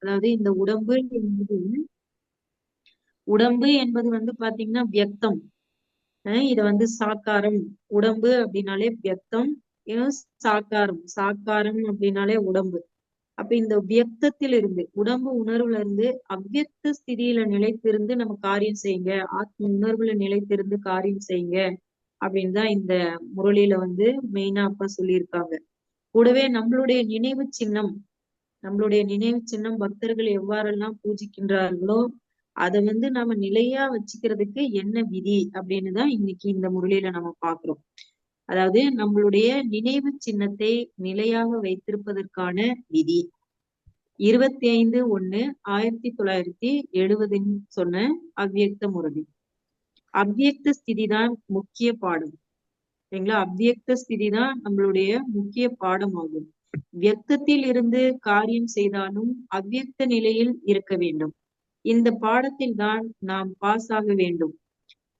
அதாவது இந்த உடம்பு என்பது வந்து பாத்தீங்கன்னா வியக்தம். இத வந்து சாக்காரம். உடம்பு அப்படின்னாலே வியக்தம். சாக்காரம் அப்படின்னாலே உடம்பு. அப்ப இந்த வியக்தத்தில் இருந்து உடம்பு உணர்வுல இருந்து அவ்வியக்த ஸ்திதியில நிலைத்திருந்து நம்ம காரியம் செய்யுங்க, ஆத்ம உணர்வுல நிலைத்திருந்து காரியம் செய்யுங்க அப்படின்னு தான் இந்த முரளியில வந்து மெயினா அப்பா சொல்லியிருக்காங்க. கூடவே நம்மளுடைய நினைவு சின்னம் பக்தர்கள் எவ்வாறெல்லாம் பூஜிக்கின்றார்களோ அதை வந்து நாம நிலையா வச்சுக்கிறதுக்கு என்ன விதி அப்படின்னு தான் இன்னைக்கு இந்த முரளியில நம்ம பாக்குறோம். அதாவது நம்மளுடைய நினைவு சின்னத்தை நிலையாக வைத்திருப்பதற்கான விதி 25/1/1970 சொன்ன அவ்வியக்த முரளி. அவ்வியக்த ஸ்திதி தான் முக்கிய பாடம். சரிங்களா? அவ்வியக்த ஸ்திதி தான் நம்மளுடைய முக்கிய பாடம் ஆகும். வியக்தத்தில் இருந்து காரியம் செய்தாலும் அவ்வியக்த நிலையில் இருக்க வேண்டும். இந்த பாடத்தில் தான் நாம் பாஸ் ஆக வேண்டும்.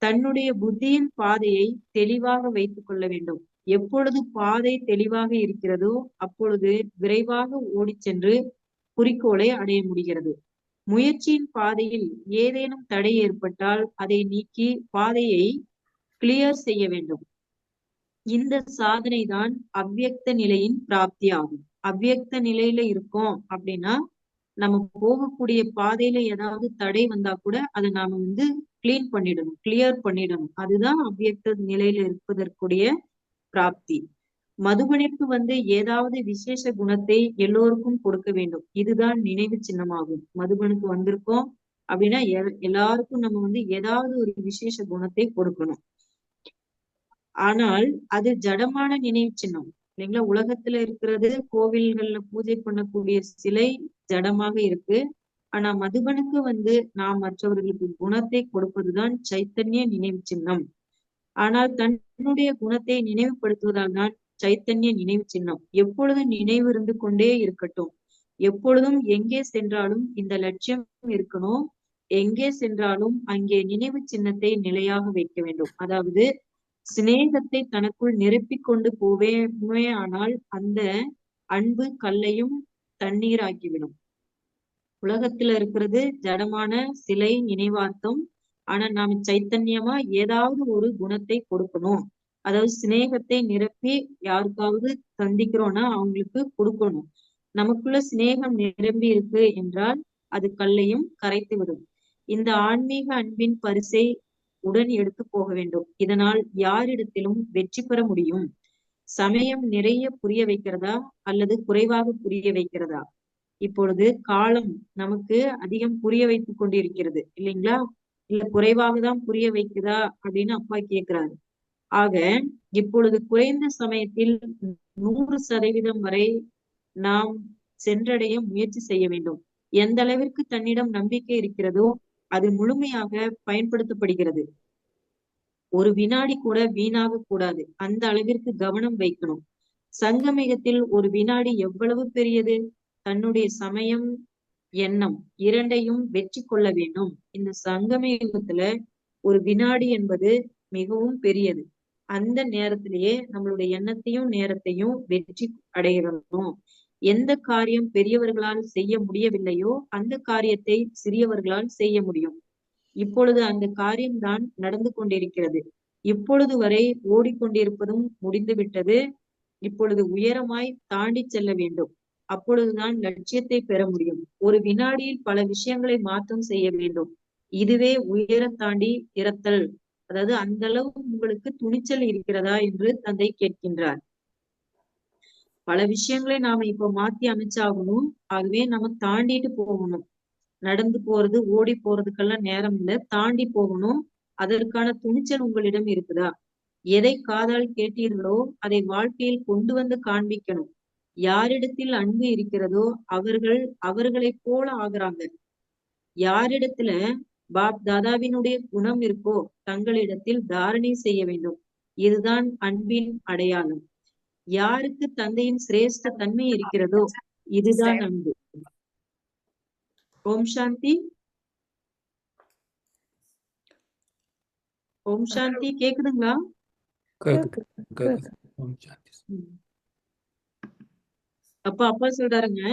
தன்னுடைய புத்தியின் பாதையை தெளிவாக வைத்துக் கொள்ள வேண்டும். எப்பொழுது பாதை தெளிவாக இருக்கிறதோ அப்பொழுது விரைவாக ஓடிச் சென்று குறிக்கோளை அடைய முடிகிறது. முயற்சியின் பாதையில் ஏதேனும் தடை ஏற்பட்டால் அதை நீக்கி பாதையை கிளியர் செய்ய வேண்டும். இந்த சாதனை தான் அவ்வியக்த நிலையின் பிராப்தி ஆகும். அவ்வியக்த நிலையில இருக்கோம் அப்படின்னா நம்ம போகக்கூடிய பாதையில ஏதாவது தடை வந்தா கூட அதை நாம வந்து கிளியர் பண்ணிடணும். அதுதான் அவ்வியக்த நிலையில இருப்பதற்குரிய பிராப்தி. மதுபனிற்கு வந்து ஏதாவது விசேஷ குணத்தை எல்லோருக்கும் கொடுக்க வேண்டும். இதுதான் நினைவு சின்னமாகும். மதுபனுக்கு வந்திருக்கோம் அப்படின்னா எல்லாருக்கும் நம்ம வந்து ஏதாவது ஒரு விசேஷ குணத்தை கொடுக்கணும். ஆனால் அது ஜடமான நினைவு சின்னம் இல்லைங்களா? உலகத்துல இருக்கிறது கோவில்கள்ல பூஜை பண்ணக்கூடிய சிலை ஜடமாக இருக்கு. ஆனா மதுபனுக்கு வந்து நாம் மற்றவர்களுக்கு குணத்தை கொடுப்பதுதான் சைத்தன்ய நினைவு சின்னம். ஆனால் தன்னுடைய குணத்தை நினைவுபடுத்துவதால் தான் சைத்தன்ய நினைவு சின்னம். எப்பொழுதும் நினைவு இருந்து கொண்டே இருக்கட்டும். எப்பொழுதும் எங்கே சென்றாலும் இந்த லட்சியம் இருக்கணும். எங்கே சென்றாலும் அங்கே நினைவு சின்னத்தை நிலையாக வைக்க வேண்டும். அதாவது சிநேகத்தை தனக்குள் நிரப்பிக் கொண்டு போவே ஆனால் அந்த அன்பு கல்லையும் தண்ணீர் ஆக்கிவிடும். உலகத்துல இருக்கிறது ஜடமான சிலை நினைவார்த்தம். ஆனா நாம சைத்தன்யமா ஏதாவது ஒரு குணத்தை கொடுக்கணும். அதாவது சிநேகத்தை நிரப்பி யாருக்காவது சந்திக்கிறோம்னா அவங்களுக்கு கொடுக்கணும். நமக்குள்ள சிநேகம் நிரம்பி இருக்கு என்றால் அது கல்லையும் கரைத்து விடும். இந்த ஆன்மீக அன்பின் பரிசை உடன் எடுத்து போக வேண்டும். இதனால் யாரிடத்திலும் வெற்றி பெற முடியும். சமயம் நிறைய புரிய வைக்கிறதா அல்லது குறைவாக புரிய வைக்கிறதா? இப்பொழுது காலம் நமக்கு அதிகம் புரிய வைத்துக் கொண்டிருக்கிறது இல்லைங்களா? இல்ல குறைவாக தான் புரிய வைக்குதா அப்படின்னு அப்பா கேட்கிறாரு. ஆக இப்பொழுது குறைந்த சமயத்தில் 100% வரை நாம் சென்றடைய முயற்சி செய்ய வேண்டும். எந்த அளவிற்கு தன்னிடம் நம்பிக்கை இருக்கிறதோ அது முழுமையாக பயன்படுத்தப்படுகிறது. ஒரு வினாடி கூட வீணாக கூடாது. அந்த அளவிற்கு கவனம் வைக்கணும். சங்கமிகத்தில் ஒரு வினாடி எவ்வளவு பெரியது? தன்னுடைய சமயம் எண்ணம் இரண்டையும் வெற்றி கொள்ள வேண்டும். இந்த சங்கமயுகத்துல ஒரு வினாடி என்பது மிகவும் பெரியது. அந்த நேரத்திலேயே நம்மளுடைய எண்ணத்தையும் நேரத்தையும் வெற்றி அடையணும். எந்த காரியம் பெரியவர்களால் செய்ய முடியவில்லையோ அந்த காரியத்தை சிறியவர்களால் செய்ய முடியும். இப்பொழுது அந்த காரியம்தான் நடந்து கொண்டிருக்கிறது. இப்பொழுது வரை ஓடிக்கொண்டிருப்பதும் முடிந்துவிட்டது. இப்பொழுது உயரமாய் தாண்டி செல்ல வேண்டும். அப்பொழுதுதான் லட்சியத்தை பெற முடியும். ஒரு வினாடியில் பல விஷயங்களை மாற்றம் செய்ய வேண்டும். இதுவே உயரம் தாண்டி இறத்தல். அதாவது அந்த அளவு உங்களுக்கு துணிச்சல் இருக்கிறதா என்று தந்தை கேட்கின்றார். பல விஷயங்களை நாம இப்ப மாத்தி அமைச்சாகணும். ஆகவே நம்ம தாண்டிட்டு போகணும். நடந்து போறது ஓடி போறதுக்கெல்லாம் நேரம் இல்லை. தாண்டி போகணும். அதற்கான துணிச்சல் உங்களிடம் இருக்குதா? எதை காதால் கேட்டீர்களோ அதை வாழ்க்கையில் கொண்டு வந்து காண்பிக்கணும். யாரிடத்தில் அன்பு இருக்கிறதோ அவர்களைப் போல ஆகுறாங்க. யாரிடத்துல பாப் தாதாவினுடைய குணம் இருக்கோ தங்களிடத்தில் தாரணை செய்ய வேண்டும். இதுதான் அன்பின் அடையாளம். யாருக்கு தந்தையின் சிரேஷ்ட தன்மை இருக்கிறதோ இதுதான் அன்பு. ஓம் சாந்தி. ஓம் சாந்தி கேக்குதுங்களா? அப்பா சொல்றாருங்க,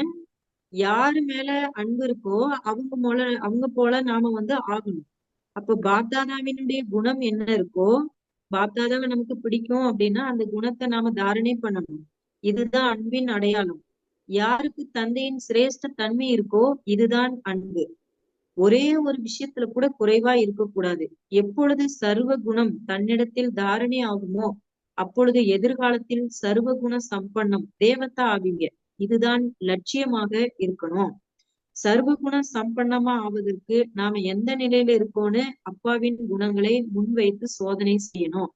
யாரு மேல அன்பு இருக்கோ அவங்க போல நாம வந்து ஆகணும். அப்போ பாப்தாதாவினுடைய குணம் என்ன இருக்கோ, பாப்தாதாவை நமக்கு பிடிக்கும் அப்படின்னா அந்த குணத்தை நாம தாரணை பண்ணணும். இதுதான் அன்பின் அடையாளம். யாருக்கு தந்தையின் சிரேஷ்ட தன்மை இருக்கோ இதுதான் அன்பு. ஒரே ஒரு விஷயத்துல கூட குறைவா இருக்கக்கூடாது. எப்பொழுது சர்வ குணம் தன்னிடத்தில் தாரணை ஆகுமோ அப்பொழுது எதிர்காலத்தில் சர்வ குண சம்பன்னம் தேவதா ஆவீங்க. இதுதான் லட்சியமாக இருக்கணும். சர்வகுண சம்பன்னமா ஆவதற்கு நாம எந்த நிலையில இருக்கோம்னு அப்பாவின் குணங்களை முன்வைத்து சோதனை செய்யணும்.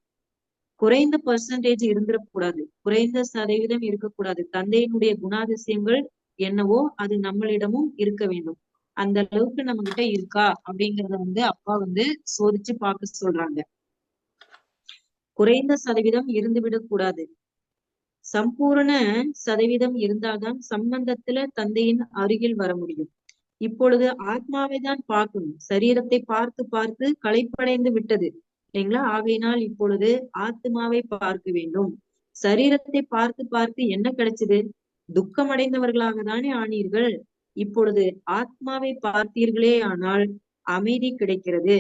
குறைந்த பெர்சன்டேஜ் இருந்துடக்கூடாது, குறைந்த சதவீதம் இருக்கக்கூடாது. தந்தையினுடைய குணாதிசயங்கள் என்னவோ அது நம்மளிடமும் இருக்க வேண்டும். அந்த அளவுக்கு நம்ம கிட்ட இருக்கா அப்படிங்கறத வந்து அப்பா வந்து சோதிச்சு பார்க்க சொல்றாங்க. குறைந்த சதவீதம் இருந்துவிடக் கூடாது. சம்பூரண சதவீதம் இருந்தால்தான் சம்பந்தத்துல தந்தையின் அருகில் வர முடியும். இப்பொழுது ஆத்மாவை தான் பார்க்கணும். சரீரத்தை பார்த்து பார்த்து களைப்படைந்து விட்டது இல்லைங்களா? ஆகையினால் இப்பொழுது ஆத்மாவை பார்க்க வேண்டும். சரீரத்தை பார்த்து பார்த்து என்ன கிடைச்சது? துக்கம் அடைந்தவர்களாக தானே ஆனீர்கள். இப்பொழுது ஆத்மாவை பார்த்தீர்களே ஆனால் அமைதி கிடைக்கிறது.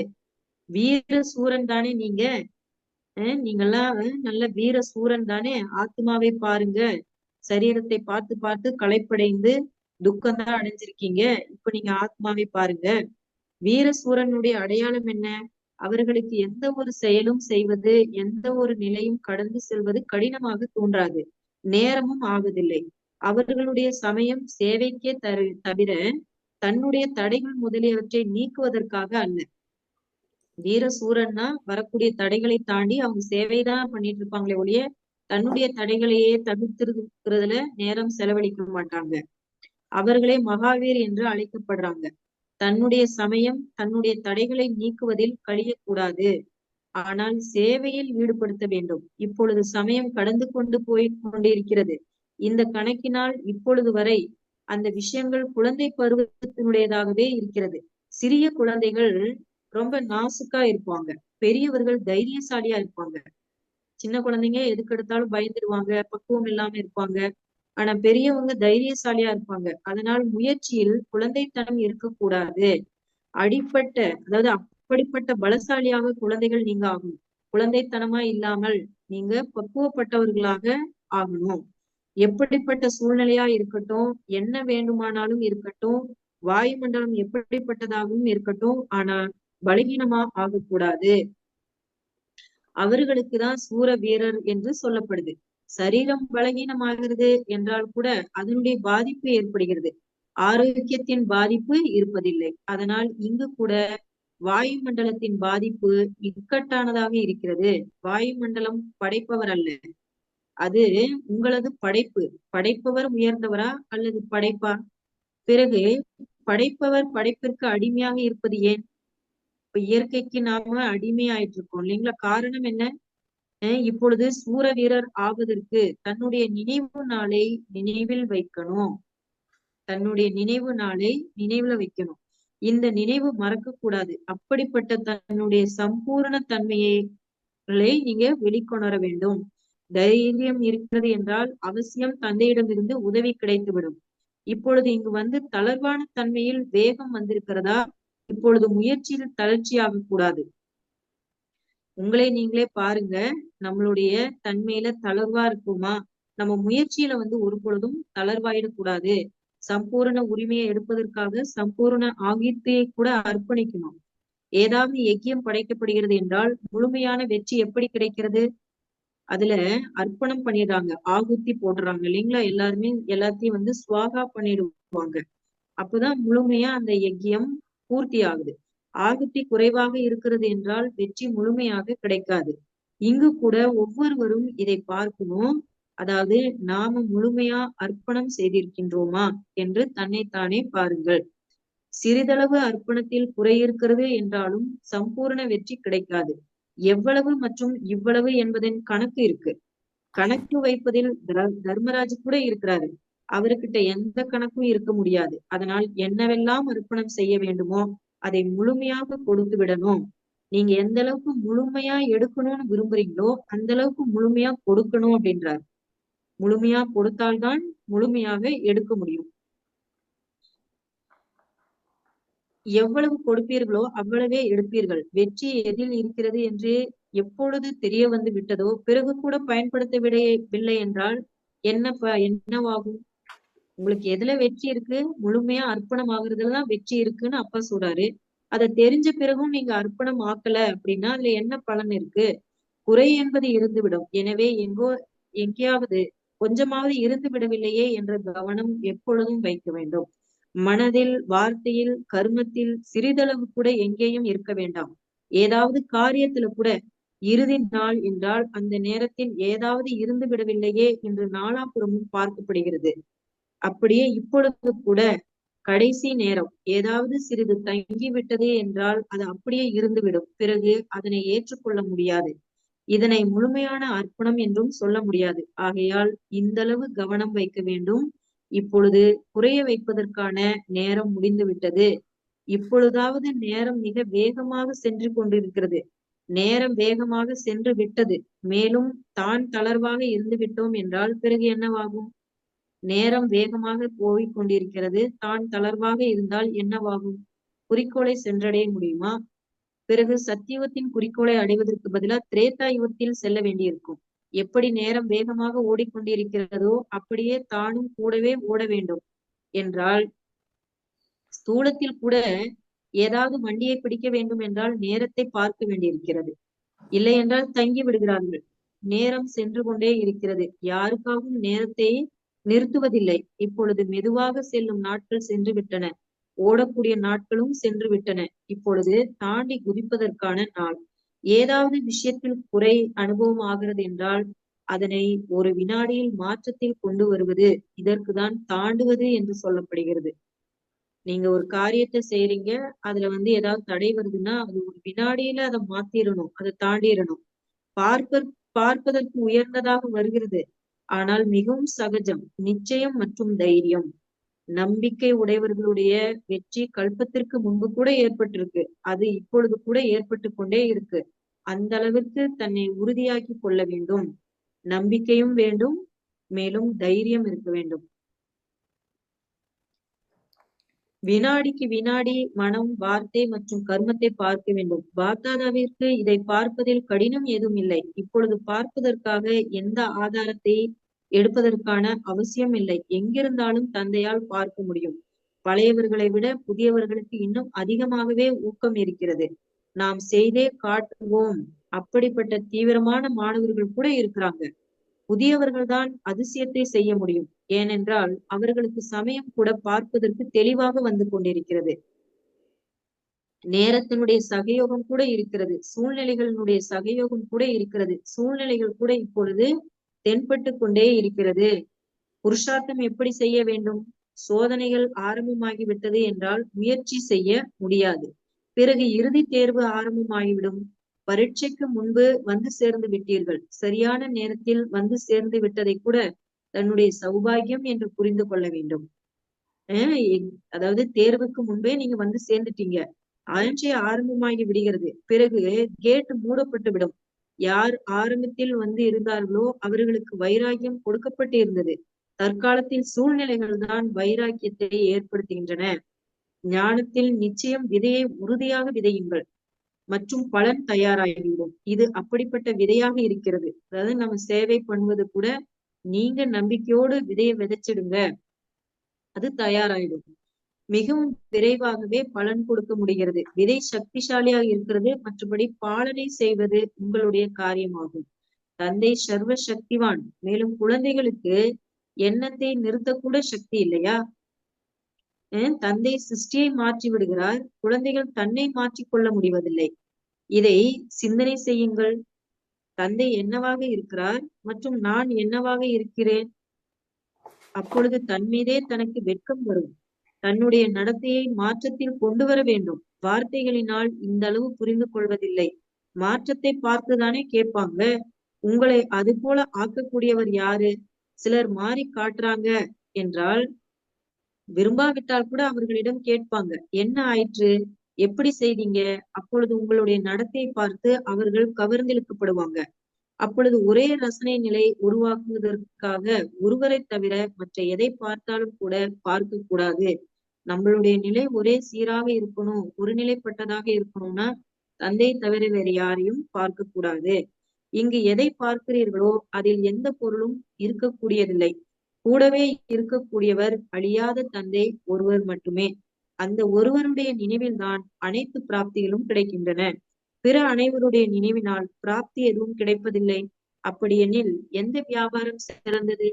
வீர சூரன் தானே நீங்க. நீங்கெல்லாம் நல்ல வீர சூரன் தானே. ஆத்மாவை பாருங்க. சரீரத்தை பார்த்து பார்த்து களைப்படைந்து துக்கம் தான் அடைஞ்சிருக்கீங்க. இப்ப நீங்க ஆத்மாவை பாருங்க. வீர சூரனுடைய அடையாளம் என்ன? அவர்களுக்கு எந்த ஒரு செயலும் செய்வது, எந்த ஒரு நிலையும் கடந்து செல்வது கடினமாக தோன்றாது, நேரமும் ஆவதில்லை. அவர்களுடைய சமயம் சேவைக்கே தவிர தன்னுடைய தடைகள் முதலியவற்றை நீக்குவதற்காக அல்ல. வீர சூரன்னா வரக்கூடிய தடைகளை தாண்டி அவங்க சேவைதான் பண்ணிட்டு இருப்பாங்களே ஒழிய தன்னுடைய தடைகளையே தவிர்த்திருக்கிறதுல நேரம் செலவழிக்க மாட்டாங்க. அவர்களே மகாவீர் என்று அழைக்கப்படுறாங்க. தன்னுடைய சமயம் தன்னுடைய தடைகளை நீக்குவதில் கழியக்கூடாது, ஆனால் சேவையில் ஈடுபடுத்த வேண்டும். இப்பொழுது சமயம் கடந்து கொண்டிருக்கிறது. இந்த கணக்கினால் இப்பொழுது வரை அந்த விஷயங்கள் குழந்தை பருவத்தினுடையதாகவே இருக்கிறது. சிறிய குழந்தைகள் ரொம்ப நாசுக்கா இருப்பாங்க, பெரியவர்கள் தைரியசாலியா இருப்பாங்க. சின்ன குழந்தைங்க எதுக்கு எடுத்தாலும் பயந்துடுவாங்க, பக்குவம் இல்லாம இருப்பாங்க. ஆனா பெரியவங்க தைரியசாலியா இருப்பாங்க. அதனால் முயற்சியில் குழந்தைத்தனம் இருக்கக்கூடாது. அதாவது அப்படிப்பட்ட பலசாலியாக குழந்தைகள் நீங்க ஆகணும். குழந்தைத்தனமா இல்லாமல் நீங்க பக்குவப்பட்டவர்களாக ஆகணும். எப்படிப்பட்ட சூழ்நிலையா இருக்கட்டும், என்ன வேண்டுமானாலும் இருக்கட்டும், வாயுமண்டலம் எப்படிப்பட்டதாகவும் இருக்கட்டும், ஆனா பலகீனமா ஆகக்கூடாது. அவர்களுக்குதான் சூர வீரர் என்று சொல்லப்படுது. சரீரம் பலகீனமாகிறது என்றால் கூட அதனுடைய பாதிப்பு ஏற்படுகிறது, ஆரோக்கியத்தின் பாதிப்பு இருப்பதில்லை. அதனால் இங்கு கூட வாயுமண்டலத்தின் பாதிப்பு இக்கட்டானதாக இருக்கிறது. வாயுமண்டலம் படைப்பவர் அல்ல, அது உங்களது படைப்பு. படைப்பவர் உயர்ந்தவரா அல்லது படைப்பா? பிறகு படைப்பவர் படைப்பிற்கு அடிமையாக இருப்பது ஏன்? இப்ப இயற்கைக்கு நாம அடிமையாயிட்டு இருக்கோம் இல்லைங்களா? காரணம் என்ன? இப்பொழுது சூர வீரர் ஆவதற்கு தன்னுடைய நினைவு நாளை நினைவில் வைக்கணும். தன்னுடைய நினைவு நாளை நினைவுல வைக்கணும். இந்த நினைவு மறக்க கூடாது. அப்படிப்பட்ட தன்னுடைய சம்பூர்ண தன்மையை நீங்க வெளிக்கொணர வேண்டும். தைரியம் இருக்கிறது என்றால் அவசியம் தந்தையிடமிருந்து உதவி கிடைத்துவிடும். இப்பொழுது இங்கு வந்து தளர்வான தன்மையில் வேகம் வந்திருக்கிறதா? இப்பொழுது முயற்சியில் தளர்ச்சியாக கூடாது. உங்களை நீங்களே பாருங்க, நம்மளுடைய தன்மையில தளர்வா இருக்குமா? நம்ம முயற்சியில வந்து ஒரு பொழுதும் தளர்வாயிடக்கூடாது. சம்பூர்ண உரிமையை எடுப்பதற்காக சம்பூர்ண ஆகியத்தையை கூட அர்ப்பணிக்கணும். ஏதாவது யக்கியம் படைக்கப்படுகிறது என்றால் முழுமையான வெற்றி எப்படி கிடைக்கிறது? அதுல அர்ப்பணம் பண்ணிடுறாங்க, ஆகுத்தி போடுறாங்க இல்லைங்களா? எல்லாருமே எல்லாத்தையும் வந்து ஸ்வாகா பண்ணிடுவாங்க. அப்பதான் முழுமையா அந்த யக்கியம் பூர்த்தி ஆகுது. ஆகுத்தி குறைவாக இருக்கிறது என்றால் வெற்றி முழுமையாக கிடைக்காது. இங்கு கூட ஒவ்வொருவரும் இதை பார்க்கணும். அதாவது நாம முழுமையா அர்ப்பணம் செய்திருக்கின்றோமா என்று தன்னைத்தானே பாருங்கள். சிறிதளவு அர்ப்பணத்தில் குறை இருக்கிறது என்றாலும் சம்பூர்ண வெற்றி கிடைக்காது. எவ்வளவு மற்றும் இவ்வளவு என்பதன் கணக்கு இருக்கு. கணக்கு வைப்பதில் தர்மராஜ் கூட இருக்கிறாரு. அவர்கிட்ட எந்த கணக்கும் இருக்க முடியாது. அதனால் என்னவெல்லாம் அர்ப்பணம் செய்ய வேண்டுமோ அதை முழுமையாக கொடுத்து விடணும். நீங்க எந்த அளவுக்கு முழுமையா எடுக்கணும்னு விரும்புறீங்களோ அந்த அளவுக்கு முழுமையா கொடுக்கணும் அப்படின்றார். முழுமையா கொடுத்தால்தான் முழுமையாக எடுக்க முடியும். எவ்வளவு கொடுப்பீர்களோ அவ்வளவே எடுப்பீர்கள். வெற்றி எதில் இருக்கிறது என்று எப்பொழுது தெரிய வந்து விட்டதோ பிறகு கூட பயன்படுத்த விடவில்லை என்றால் என்னவாகும்? உங்களுக்கு எதுல வெற்றி இருக்கு? முழுமையா அர்ப்பணம் ஆகுறதுலதான் வெற்றி இருக்குன்னு அப்பா சொல்றாரு. அதை தெரிஞ்ச பிறகும் நீங்க அர்ப்பணம் ஆக்கல அப்படின்னா அதுல என்ன பலன் இருக்கு? குறை என்பது இருந்துவிடும். எனவே எங்கேயாவது கொஞ்சமாவது இருந்து விடவில்லையே என்ற கவனம் எப்பொழுதும் வைக்க வேண்டும். மனதில், வார்த்தையில், கர்மத்தில் சிறிதளவு கூட எங்கேயும் இருக்க வேண்டாம். ஏதாவது காரியத்துல கூட இறுதி நாள் என்றால் அந்த நேரத்தில் ஏதாவது இருந்து விடவில்லையே என்று நாலாபுறமும் பார்க்கப்படுகிறது. அப்படியே இப்பொழுது கூட கடைசி நேரம் ஏதாவது சிறிது தங்கிவிட்டது என்றால் அது அப்படியே இருந்துவிடும். பிறகு அதனை ஏற்றுக்கொள்ள முடியாது. இதனை முழுமையான அர்ப்பணம் என்றும் சொல்ல முடியாது. ஆகையால் இந்தளவு கவனம் வைக்க வேண்டும். இப்பொழுது குறைய வைப்பதற்கான நேரம் முடிந்துவிட்டது. இப்பொழுதாவது நேரம் மிக வேகமாக சென்று கொண்டிருக்கிறது. நேரம் வேகமாக சென்று விட்டது. மேலும் தான் தளர்வாக இருந்து விட்டோம் என்றால் பிறகு என்னவாகும்? நேரம் வேகமாக போய்க் கொண்டிருக்கிறது. தான் தளர்வாக இருந்தால் என்னவாகும்? குறிக்கோளை சென்றடைய முடியுமா? பிறகு சத்தியுகத்தின் குறிக்கோளை அடைவதற்கு பதிலா திரேதா யுகத்தில் செல்ல வேண்டியிருக்கும். எப்படி நேரம் வேகமாக ஓடிக்கொண்டிருக்கிறதோ அப்படியே தானும் கூடவே ஓட வேண்டும் என்றால் ஸ்தூலத்தில் கூட ஏதாவது வண்டியை பிடிக்க வேண்டும் என்றால் நேரத்தை பார்க்க வேண்டியிருக்கிறது. இல்லை என்றால் தங்கி விடுகிறார்கள். நேரம் சென்று கொண்டே இருக்கிறது. யாருக்காகவும் நேரத்தை நிறுத்துவதில்லை. இப்பொழுது மெதுவாக செல்லும் நாட்கள் சென்று விட்டன. ஓடக்கூடிய நாட்களும் சென்று விட்டன. இப்பொழுது தாண்டி குதிப்பதற்கான நாள். ஏதாவது விஷயத்தில் குறை அனுபவம் ஆகிறது என்றால் அதனை ஒரு வினாடியில் மாற்றத்தில் கொண்டு வருவது இதற்குதான் தாண்டுவது என்று சொல்லப்படுகிறது. நீங்க ஒரு காரியத்தை செய்யறீங்க, அதுல ஏதாவது தடை வருதுன்னா அது ஒரு வினாடியில அதை மாத்திரணும், அதை தாண்டிடணும். பார்ப்பதற்கு உயர்ந்ததாக வருகிறது. ஆனால் மிகவும் சகஜம். நிச்சயம் மற்றும் தைரியம். நம்பிக்கை உடையவர்களுடைய வெற்றி கல்பத்திற்கு முன்பு கூட ஏற்பட்டிருக்கு. அது இப்பொழுது கூட ஏற்பட்டு கொண்டே இருக்கு. அந்த அளவிற்கு தன்னை உறுதியாக்கி கொள்ள வேண்டும். நம்பிக்கையும் வேண்டும், மேலும் தைரியம் இருக்க வேண்டும். வினாடிக்கு வினாடி மனம், வார்த்தை மற்றும் கர்மத்தை பார்க்க வேண்டும். பாப்தாதாவிற்கு இதை பார்ப்பதில் கடினம் ஏதும் இல்லை. இப்பொழுது பார்ப்பதற்காக எந்த ஆதாரத்தை எடுப்பதற்கான அவசியம் இல்லை. எங்கிருந்தாலும் தந்தையால் பார்க்க முடியும். பழையவர்களை விட புதியவர்களுக்கு இன்னும் அதிகமாகவே ஊக்கம் இருக்கிறது. நாம் செய்தே காட்டுவோம். அப்படிப்பட்ட தீவிரமான மாணவர்கள் கூட இருக்கிறாங்க. புதியவர்கள் தான் அதிசயத்தை செய்ய முடியும். ஏனென்றால் அவர்களுக்கு சமயம் கூட பார்ப்பதற்கு தெளிவாக வந்து கொண்டிருக்கிறது. நேரத்தினுடைய சகயோகம் கூட இருக்கிறது. சூழ்நிலைகளினுடைய சகயோகம் கூட இருக்கிறது. சூழ்நிலைகள் கூட இப்பொழுது தென்பட்டு கொண்டே இருக்கிறது. புருஷார்த்தம் எப்படி செய்ய வேண்டும்? சோதனைகள் ஆரம்பமாகிவிட்டது என்றால் முயற்சி செய்ய முடியாது. பிறகு இறுதி தேர்வு ஆரம்பமாகிவிடும். பரீட்சைக்கு முன்பு வந்து சேர்ந்து விட்டீர்கள். சரியான நேரத்தில் வந்து சேர்ந்து விட்டதை கூட தன்னுடைய சௌபாகியம் என்று புரிந்து கொள்ள வேண்டும். அதாவது தேர்வுக்கு முன்பே நீங்க வந்து சேர்ந்துட்டீங்க. பரீட்சை ஆரம்பமாகி விடுகிறது. பிறகு கேட் மூடப்பட்டு விடும். யார் ஆரம்பத்தில் இருந்தார்களோ அவர்களுக்கு வைராகியம் கொடுக்கப்பட்டு இருந்தது. தற்காலத்தில் சூழ்நிலைகள் தான் வைராக்கியத்தை ஏற்படுத்துகின்றன. ஞானத்தில் நிச்சயம் விதையை உறுதியாக விதையுங்கள் மற்றும் பலன் தயாராகிவிடும். இது அப்படிப்பட்ட விதையாக இருக்கிறது. அதாவது நம்ம சேவை பண்ணுவது கூட நீங்க நம்பிக்கையோடு விதையை விதைச்சிடுங்க, அது தயாராயிடும். மிகவும் விரைவாகவே பலன் கொடுக்க முடிகிறது. விதை சக்திசாலியாக இருக்கிறது. மற்றபடி பாலனை செய்வது உங்களுடைய காரியமாகும். தந்தை சர்வ சக்திவான். மேலும் குழந்தைகளுக்கு எண்ணத்தை நிறுத்தக்கூட சக்தி இல்லையா? தந்தை சிருஷ்டியை மாற்றி விடுகிறார். குழந்தைகள் தன்னை மாற்றிக்கொள்ள முடிவதில்லை. இதை சிந்தனை செய்யுங்கள். தந்தை என்னவாக இருக்கிறார் மற்றும் நான் என்னவாக இருக்கிறேன். அப்பொழுது தன் மீதே தனக்கு வெட்கம் வரும். தன்னுடைய நடத்தையை மாற்றத்தில் கொண்டு வர வேண்டும். வார்த்தைகளினால் இந்த அளவு புரிந்து கொள்வதில்லை. மாற்றத்தை பார்த்துதானே கேட்பாங்க. உங்களை அது போல ஆக்கக்கூடியவர் யாரு? சிலர் மாறி காட்டுறாங்க என்றால் விரும்பாவிட்டால் கூட அவர்களிடம் கேட்பாங்க, என்ன ஆயிற்று, எப்படி செய்தீங்க? அப்பொழுது உங்களுடைய நடத்தையை பார்த்து அவர்கள் கவர்ந்திழுக்கப்படுவாங்க. அப்பொழுது ஒரே ரசனை நிலை உருவாக்குவதற்காக ஒருவரை தவிர மற்ற எதை பார்த்தாலும் கூட பார்க்க கூடாது. நம்மளுடைய நிலை ஒரே சீராக இருக்கணும், ஒருநிலைப்பட்டதாக இருக்கணும்னா தந்தை தவிர வேறு யாரையும் பார்க்க கூடாது. இங்கு எதை பார்க்கிறீர்களோ அதில் எந்த பொருளும் இருக்கக்கூடியதில்லை. கூடவே இருக்கக்கூடியவர் அழியாத தந்தை ஒருவர் மட்டுமே. அந்த ஒருவருடைய நினைவில்தான் அனைத்து பிராப்திகளும் கிடைக்கின்றன. பிற அனைவருடைய நினைவினால் பிராப்தி எதுவும் கிடைப்பதில்லை. அப்படி எனில் எந்த வியாபாரம் சிறந்தது?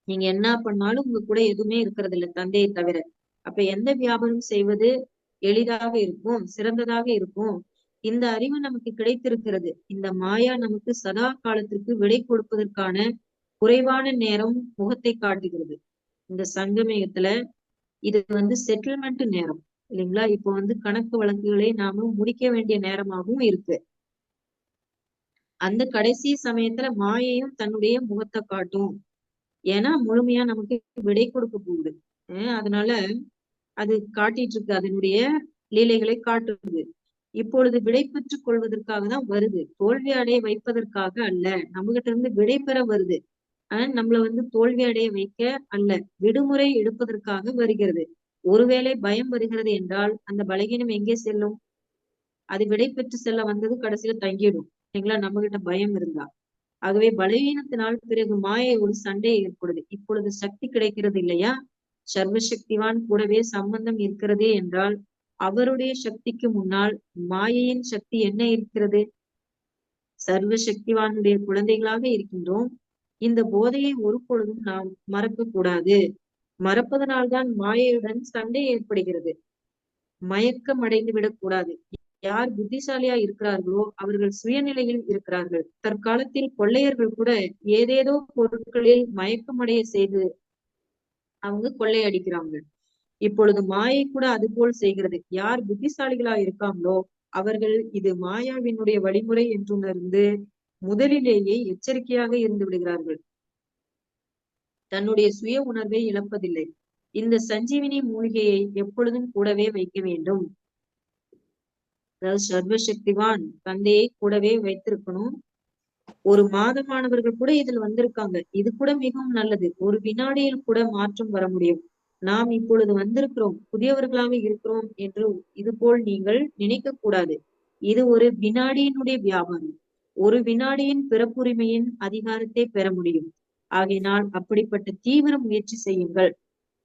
நீங்க என்ன பண்ணாலும் உங்க கூட எதுவுமே இருக்கிறது இல்லை தந்தையை தவிர. அப்ப எந்த வியாபாரம் செய்வது எளிதாக இருக்கும், சிறந்ததாக இருக்கும்? இந்த அறிவு நமக்கு கிடைத்திருக்கிறது. இந்த மாயா நமக்கு சதா காலத்திற்கு விடை கொடுப்பதற்கான குறைவான நேரம் முகத்தை காட்டுகிறது. இந்த சங்கமயத்துல இது செட்டில்மெண்ட் நேரம் இல்லைங்களா? இப்போ கணக்கு வழக்குகளை நாம முடிக்க வேண்டிய நேரமாகவும் இருக்கு. அந்த கடைசி சமயத்துல மாயையும் தன்னுடைய முகத்தை காட்டும். ஏன்னா முழுமையா நமக்கு விடை கொடுக்க போகுது. அதனால அது காட்டிட்டு இருக்கு, அதனுடைய லீலைகளை காட்டுறது. இப்பொழுது விடை பெற்றுக் கொள்வதற்காக தான் வருது, தோல்வி அடைய வைப்பதற்காக அல்ல. நம்ம கிட்ட இருந்து விடை பெற வருது. நம்மள தோல்வி அடைய வைக்க அல்ல, விடுமுறை எடுப்பதற்காக வருகிறது. ஒருவேளை பயம் வருகிறது என்றால் அந்த பலகீனம் எங்கே செல்லும்? அது விடை பெற்று செல்ல வந்தது கடைசியில தங்கிடும் இல்லைங்களா, நம்ம கிட்ட பயம் இருந்தா. ஆகவே பலவீனத்தினால் பிறகு மாயையோடு சண்டை ஏற்படுது. இப்பொழுது சக்தி கிடைக்கிறது இல்லையா? சர்வசக்திவான் கூடவே சம்பந்தம் இருக்கிறதே என்றால் அவருடைய சக்திக்கு முன்னால் மாயையின் சக்தி என்ன இருக்கிறது? சர்வசக்திவானுடைய குழந்தைகளாக இருக்கின்றோம். இந்த போதையை ஒரு பொழுதும் நாம் மறக்க கூடாது. மறப்பதனால்தான் மாயையுடன் சண்டை ஏற்படுகிறது. மயக்கம் அடைந்து விடக்கூடாது. யார் புத்திசாலியா இருக்கிறார்களோ அவர்கள் சுயநிலையில் இருக்கிறார்கள். தற்காலத்தில் கொள்ளையர்கள் கூட ஏதேதோ பொருட்களில் மயக்கமடைய செய்து அவங்க கொள்ளையடிக்கிறாங்க. இப்பொழுது மாயை கூட அது போல் செய்கிறது. யார் புத்திசாலிகளா இருக்காங்களோ அவர்கள் இது மாயாவினுடைய வழிமுறை என்று உணர்ந்து முதலிலேயே எச்சரிக்கையாக இருந்து விடுகிறார்கள். தன்னுடைய சுய உணர்வை இழப்பதில்லை. இந்த சஞ்சீவினி மூலிகையை எப்பொழுதும் கூடவே வைக்க வேண்டும். அதாவது சர்வசக்திவான் தந்தையை கூடவே வைத்திருக்கணும். ஒரு மாதமானவர்கள் கூட இதில் வந்திருக்காங்க. இது கூட மிகவும் நல்லது. ஒரு வினாடியில் கூட மாற்றம் வர முடியும். நாம் இப்பொழுது வந்திருக்கிறோம், புதியவர்களாக இருக்கிறோம் என்று இது போல் நீங்கள் நினைக்க கூடாது. இது ஒரு வினாடியினுடைய வியாபாரம். ஒரு வினாடியின் பிறப்புரிமையின் அதிகாரத்தை பெற முடியும். ஆகையினால் அப்படிப்பட்ட தீவிர முயற்சி செய்யுங்கள்.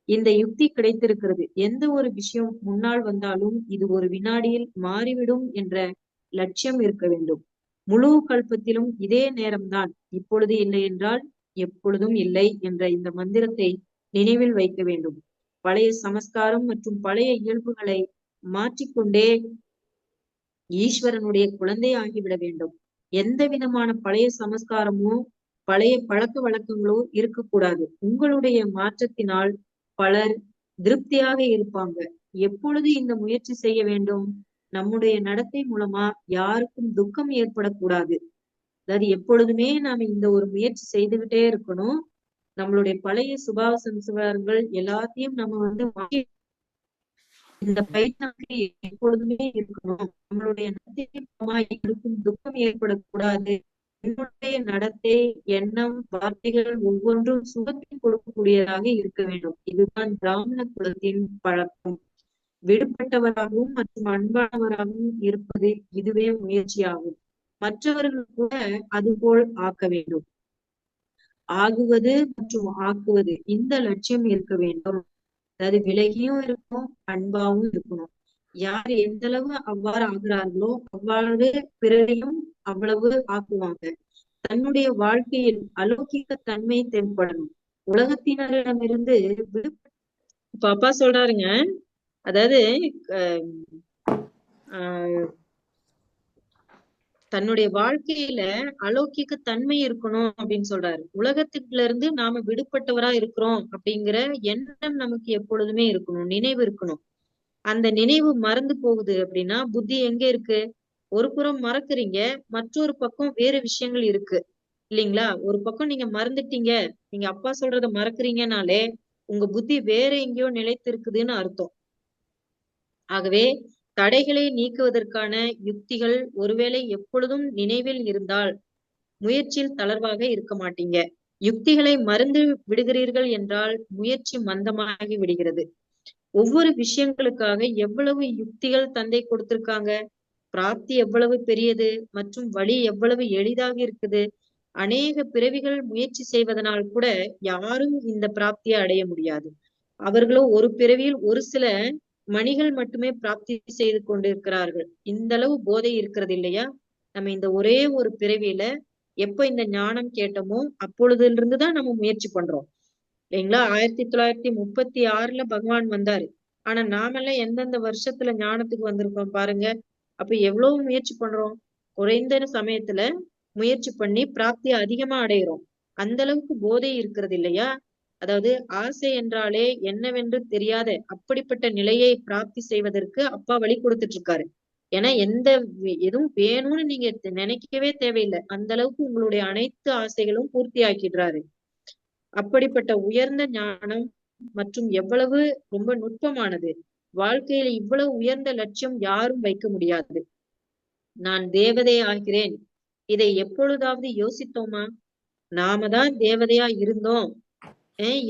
இந்த யுக்தி கிடைத்திருக்கிறது. எந்த ஒரு விஷயம் முன்னால் வந்தாலும் இது ஒரு வினாடியில் மாறிவிடும் என்ற லட்சியம் இருக்க வேண்டும். முழு கல்பத்திலும் இதே நேரம்தான். இப்பொழுது இல்லை என்றால் எப்பொழுதும் இல்லை என்ற இந்த மந்திரத்தை நினைவில் வைக்க வேண்டும். பழைய சமஸ்காரம் மற்றும் பழைய இயல்புகளை மாற்றிக்கொண்டே ஈஸ்வரனுடைய குழந்தை ஆகிவிட வேண்டும். எந்த விதமான பழைய சமஸ்காரமோ பழைய பழக்க வழக்கங்களோ இருக்கக்கூடாது. உங்களுடைய மாற்றத்தினால் பலர் திருப்தியாக இருப்பாங்க. எப்பொழுது இந்த முயற்சி செய்ய வேண்டும்? நம்முடைய நடத்தை மூலமா யாருக்கும் துக்கம் ஏற்படக்கூடாது. அதாவது எப்பொழுதுமே நாம இந்த ஒரு முயற்சி செய்துகிட்டே இருக்கணும். நம்மளுடைய பழைய சுபாவ சம்ஸ்காரங்கள் எல்லாத்தையும் நம்ம இந்த பயிற்சி எப்பொழுதுமே இருக்கணும். நம்மளுடைய நடத்தைக்கும் துக்கம் ஏற்படக்கூடாது. என்னுடைய நடத்தை, எண்ணம், வார்த்தைகள் ஒவ்வொன்றும் சுகத்தை கொடுக்கக்கூடியதாக இருக்க வேண்டும். இதுதான் பிராமண குலத்தின் பழக்கம். விடுபட்டவராகவும் மற்றும் அன்பானவராகவும் இருப்பது இதுவே முயற்சியாகும். மற்றவர்கள் கூட அதுபோல் ஆக்க வேண்டும். ஆகுவது மற்றும் ஆக்குவது இந்த லட்சியம் இருக்க வேண்டும். அதாவது விலகியும் இருக்கணும், அன்பாவும் இருக்கணும். யார் எந்த அளவு அவ்வாறு ஆகுறார்களோ அவ்வாறு பிறரையும் அவ்வளவு ஆக்குவாங்க. தன்னுடைய வாழ்க்கையில் அலௌகிக்க தன்மை தென்படணும். உலகத்தினரிடமிருந்து இப்ப அப்பா சொல்றாருங்க, அதாவது தன்னுடைய வாழ்க்கையில அலௌகிக்க தன்மை இருக்கணும் அப்படின்னு சொல்றாரு. உலகத்துல இருந்து நாம விடுபட்டவரா இருக்கிறோம் அப்படிங்கிற எண்ணம் நமக்கு எப்பொழுதுமே இருக்கணும், நினைவு இருக்கணும். அந்த நினைவு மறந்து போகுது அப்படின்னா புத்தி எங்க இருக்கு? ஒரு புறம் மறக்குறீங்க, மற்றொரு பக்கம் வேற விஷயங்கள் இருக்கு இல்லைங்களா? ஒரு பக்கம் நீங்க மறந்துட்டீங்க, நீங்க அப்பா சொல்றத மறக்குறீங்கனாலே உங்க புத்தி வேற எங்கேயோ நிலைத்து இருக்குதுன்னு அர்த்தம். ஆகவே தடைகளை நீக்குவதற்கான யுக்திகள் ஒருவேளை எப்பொழுதும் நினைவில் இருந்தால் முயற்சியில் தளர்வாக இருக்க மாட்டீங்க. யுக்திகளை மறந்து விடுகிறீர்கள் என்றால் முயற்சி மந்தமாகி விடுகிறது. ஒவ்வொரு விஷயங்களுக்காக எவ்வளவு யுக்திகள் தந்தை கொடுத்திருக்காங்க. பிராப்தி எவ்வளவு பெரியது மற்றும் வழி எவ்வளவு எளிதாக இருக்குது. அநேக பிறவிகள் முயற்சி செய்வதனால் கூட யாரும் இந்த பிராப்தியை அடைய முடியாது. அவர்களும் ஒரு பிறவியில் ஒரு சில மணிகள் மட்டுமே பிராப்தி செய்து கொண்டிருக்கிறார்கள். இந்த அளவு போதை இருக்கிறது இல்லையா? நம்ம இந்த ஒரே ஒரு பிறவியில எப்ப இந்த ஞானம் கேட்டோமோ அப்பொழுதுல இருந்துதான் நம்ம முயற்சி பண்றோம் இல்லைங்களா? 1936ல பகவான் வந்தாரு. ஆனா நாமெல்லாம் எந்தெந்த வருஷத்துல ஞானத்துக்கு வந்திருக்கோம் பாருங்க. அப்ப எவ்வளவு முயற்சி பண்றோம். குறைந்த சமயத்துல முயற்சி பண்ணி பிராப்தியை அதிகமா அடையிறோம். அந்த அளவுக்கு போதை இருக்கிறது இல்லையா? அதாவது ஆசை என்றாலே என்னவென்று தெரியாத அப்படிப்பட்ட நிலையை பிராப்தி செய்வதற்கு அப்பா வழி கொடுத்துட்டு இருக்காரு. ஏன்னா எதுவும் வேணும்னு நீங்க நினைக்கவே தேவையில்லை. அந்த அளவுக்கு உங்களுடைய அனைத்து ஆசைகளும் பூர்த்தி ஆக்கிடுறாரு. அப்படிப்பட்ட உயர்ந்த ஞானம் மற்றும் எவ்வளவு ரொம்ப நுட்பமானது. வாழ்க்கையில இவ்வளவு உயர்ந்த லட்சியம் யாரும் வைக்க முடியாது. நான் தேவதை ஆகிறேன். இதை எப்பொழுதாவது யோசித்தோமா? நாம தான் தேவதையா இருந்தோம்.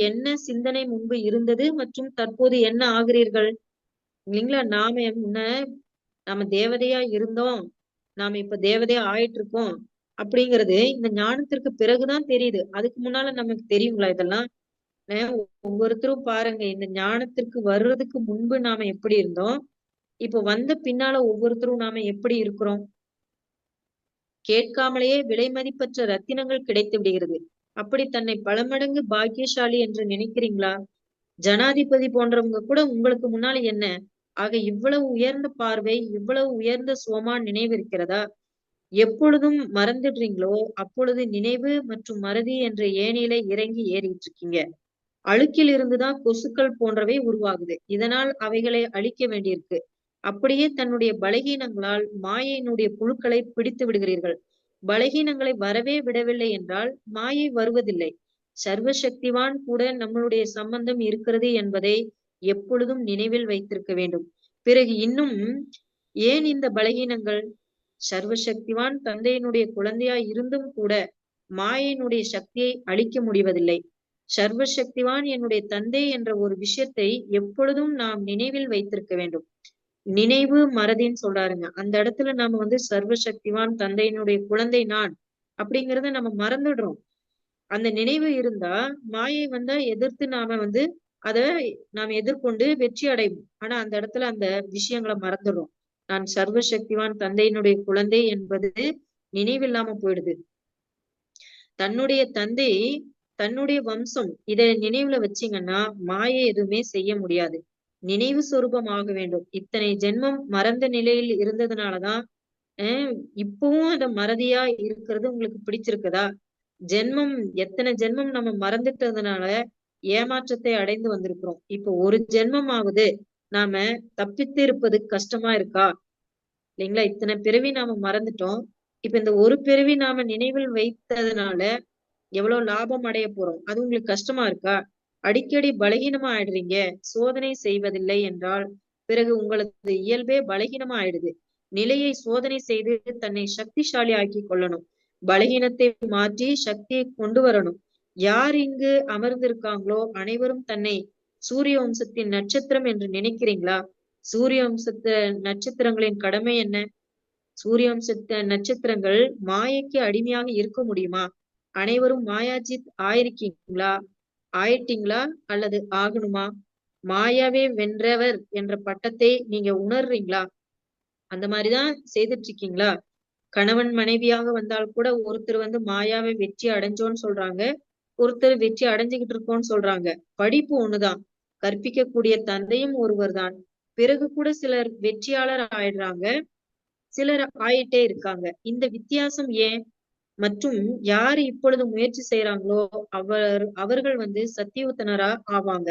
என்ன சிந்தனை முன்பு இருந்தது மற்றும் தற்போது என்ன ஆகிறீர்கள் இல்லைங்களா? நாம தேவதையா இருந்தோம். நாம இப்ப தேவதையா ஆயிட்டு இருக்கோம் அப்படிங்கிறது இந்த ஞானத்திற்கு பிறகுதான் தெரியுது. அதுக்கு முன்னால நமக்கு தெரியுங்களா இதெல்லாம்? ஒவ்வொருத்தரும் பாருங்க, இந்த ஞானத்திற்கு வர்றதுக்கு முன்பு நாம எப்படி இருந்தோம், இப்ப வந்த பின்னால ஒவ்வொருத்தரும் நாம எப்படி இருக்கிறோம். கேட்காமலேயே விலை மதிப்பற்ற ரத்தினங்கள் கிடைத்து விடுகிறது. அப்படி தன்னை பல மடங்கு பாக்கியசாலி என்று நினைக்கிறீங்களா? ஜனாதிபதி போன்றவங்க கூட உங்களுக்கு முன்னால என்ன? ஆக இவ்வளவு உயர்ந்த பார்வை, இவ்வளவு உயர்ந்த சோமா நினைவு இருக்கிறதா? எப்பொழுதும் மறந்துடுறீங்களோ அப்பொழுது நினைவு மற்றும் மறதி என்ற ஏணியில இறங்கி ஏறிட்டு இருக்கீங்க. அழுக்கில் இருந்துதான் கொசுக்கள் போன்றவை உருவாகுது. இதனால் அவைகளை அழிக்க வேண்டியிருக்கு. அப்படியே தன்னுடைய பலகீனங்களால் மாயையினுடைய புழுக்களை பிடித்து விடுகிறீர்கள். பலகீனங்களை வரவே விடவில்லை என்றால் மாயை வருவதில்லை. சர்வசக்திவான் கூட நம்மளுடைய சம்பந்தம் இருக்கிறது என்பதை எப்பொழுதும் நினைவில் வைத்திருக்க வேண்டும். பிறகு இன்னும் ஏன் இந்த பலகீனங்கள்? சர்வசக்திவான் தந்தையினுடைய குழந்தையாய் இருந்தும் கூட மாயையினுடைய சக்தியை அழிக்க முடிவதில்லை. சர்வசக்திவான் என்னுடைய தந்தை என்ற ஒரு விஷயத்தை எப்பொழுதும் நாம் நினைவில் வைத்திருக்க வேண்டும். நினைவு மறதின்னு சொல்றாருங்க. அந்த இடத்துல நாம சர்வசக்திவான் தந்தையினுடைய குழந்தை நான் அப்படிங்கறத நம்ம மறந்துடுறோம். அந்த நினைவு இருந்தா மாயை வந்தா எதிர்த்து அத நாம எதிர்கொண்டு வெற்றி அடைவோம். ஆனா அந்த இடத்துல அந்த விஷயங்களை மறந்துடுறோம். நான் சர்வசக்திவான் தந்தையினுடைய குழந்தை என்பது நினைவில்லாம போயிடுது. தன்னுடைய தந்தை, தன்னுடைய வம்சம் இதை நினைவுல வச்சீங்கன்னா மாயை எதுவுமே செய்ய முடியாது. நினைவு சொரூபம் ஆக வேண்டும். இத்தனை ஜென்மம் மறந்த நிலையில் இருந்ததுனாலதான் இப்பவும் அத மறதியா இருக்கிறது உங்களுக்கு பிடிச்சிருக்குதா? எத்தனை ஜென்மம் நம்ம மறந்துட்டதுனால ஏமாற்றத்தை அடைந்து வந்திருக்கிறோம். இப்ப ஒரு ஜென்மமாவது நாம தப்பித்து இருப்பது கஷ்டமா இருக்கா? இல்லைங்களா? இத்தனை பிறவி நாம மறந்துட்டோம். இப்ப இந்த ஒரு பிறவி நாம நினைவில் வைத்ததுனால எவ்வளவு லாபம் அடைய போறோம். அது உங்களுக்கு கஷ்டமா இருக்கா? அடிக்கடி பலகீனமா ஆயிடுறீங்க. சோதனை செய்வதில்லை என்றால் பிறகு உங்களது இயல்பே பலகீனமா ஆயிடுது. நிலையை சோதனை செய்து தன்னை சக்திசாலி ஆக்கி கொள்ளணும். பலகீனத்தை மாற்றி சக்தியை கொண்டு வரணும். யார் இங்கு அமர்ந்திருக்காங்களோ அனைவரும் தன்னை சூரிய வம்சத்தின் நட்சத்திரம் என்று நினைக்கிறீங்களா? சூரிய வம்சத்து நட்சத்திரங்களின் கடமை என்ன? சூரிய வம்சத்த நட்சத்திரங்கள் மாயைக்கு அடிமையாக இருக்க முடியுமா? அனைவரும் மாயாஜித் ஆயிருக்கீங்களா? ஆயிட்டீங்களா அல்லது ஆகணுமா? மாயாவே வென்றவர் என்ற பட்டத்தை நீங்க உணர்றீங்களா? அந்த மாதிரிதான் செய்துட்டு இருக்கீங்களா? கணவன் மனைவியாக வந்தால் கூட ஒருத்தர் மாயாவை வெற்றி அடைஞ்சோன்னு சொல்றாங்க, ஒருத்தர் வெற்றி அடைஞ்சுகிட்டு இருக்கோம்னு சொல்றாங்க. படிப்பு ஒண்ணுதான். கற்பிக்கக்கூடிய தந்தையும் ஒருவர் தான். பிறகு கூட சிலர் வெற்றியாளர் ஆயிடுறாங்க, சிலர் ஆயிட்டே இருக்காங்க. இந்த வித்தியாசம் ஏன்? மற்றும் யார் இப்பொழுது முயற்சி செய்யறாங்களோ அவர்கள் சத்தியவத்தனரா ஆவாங்க.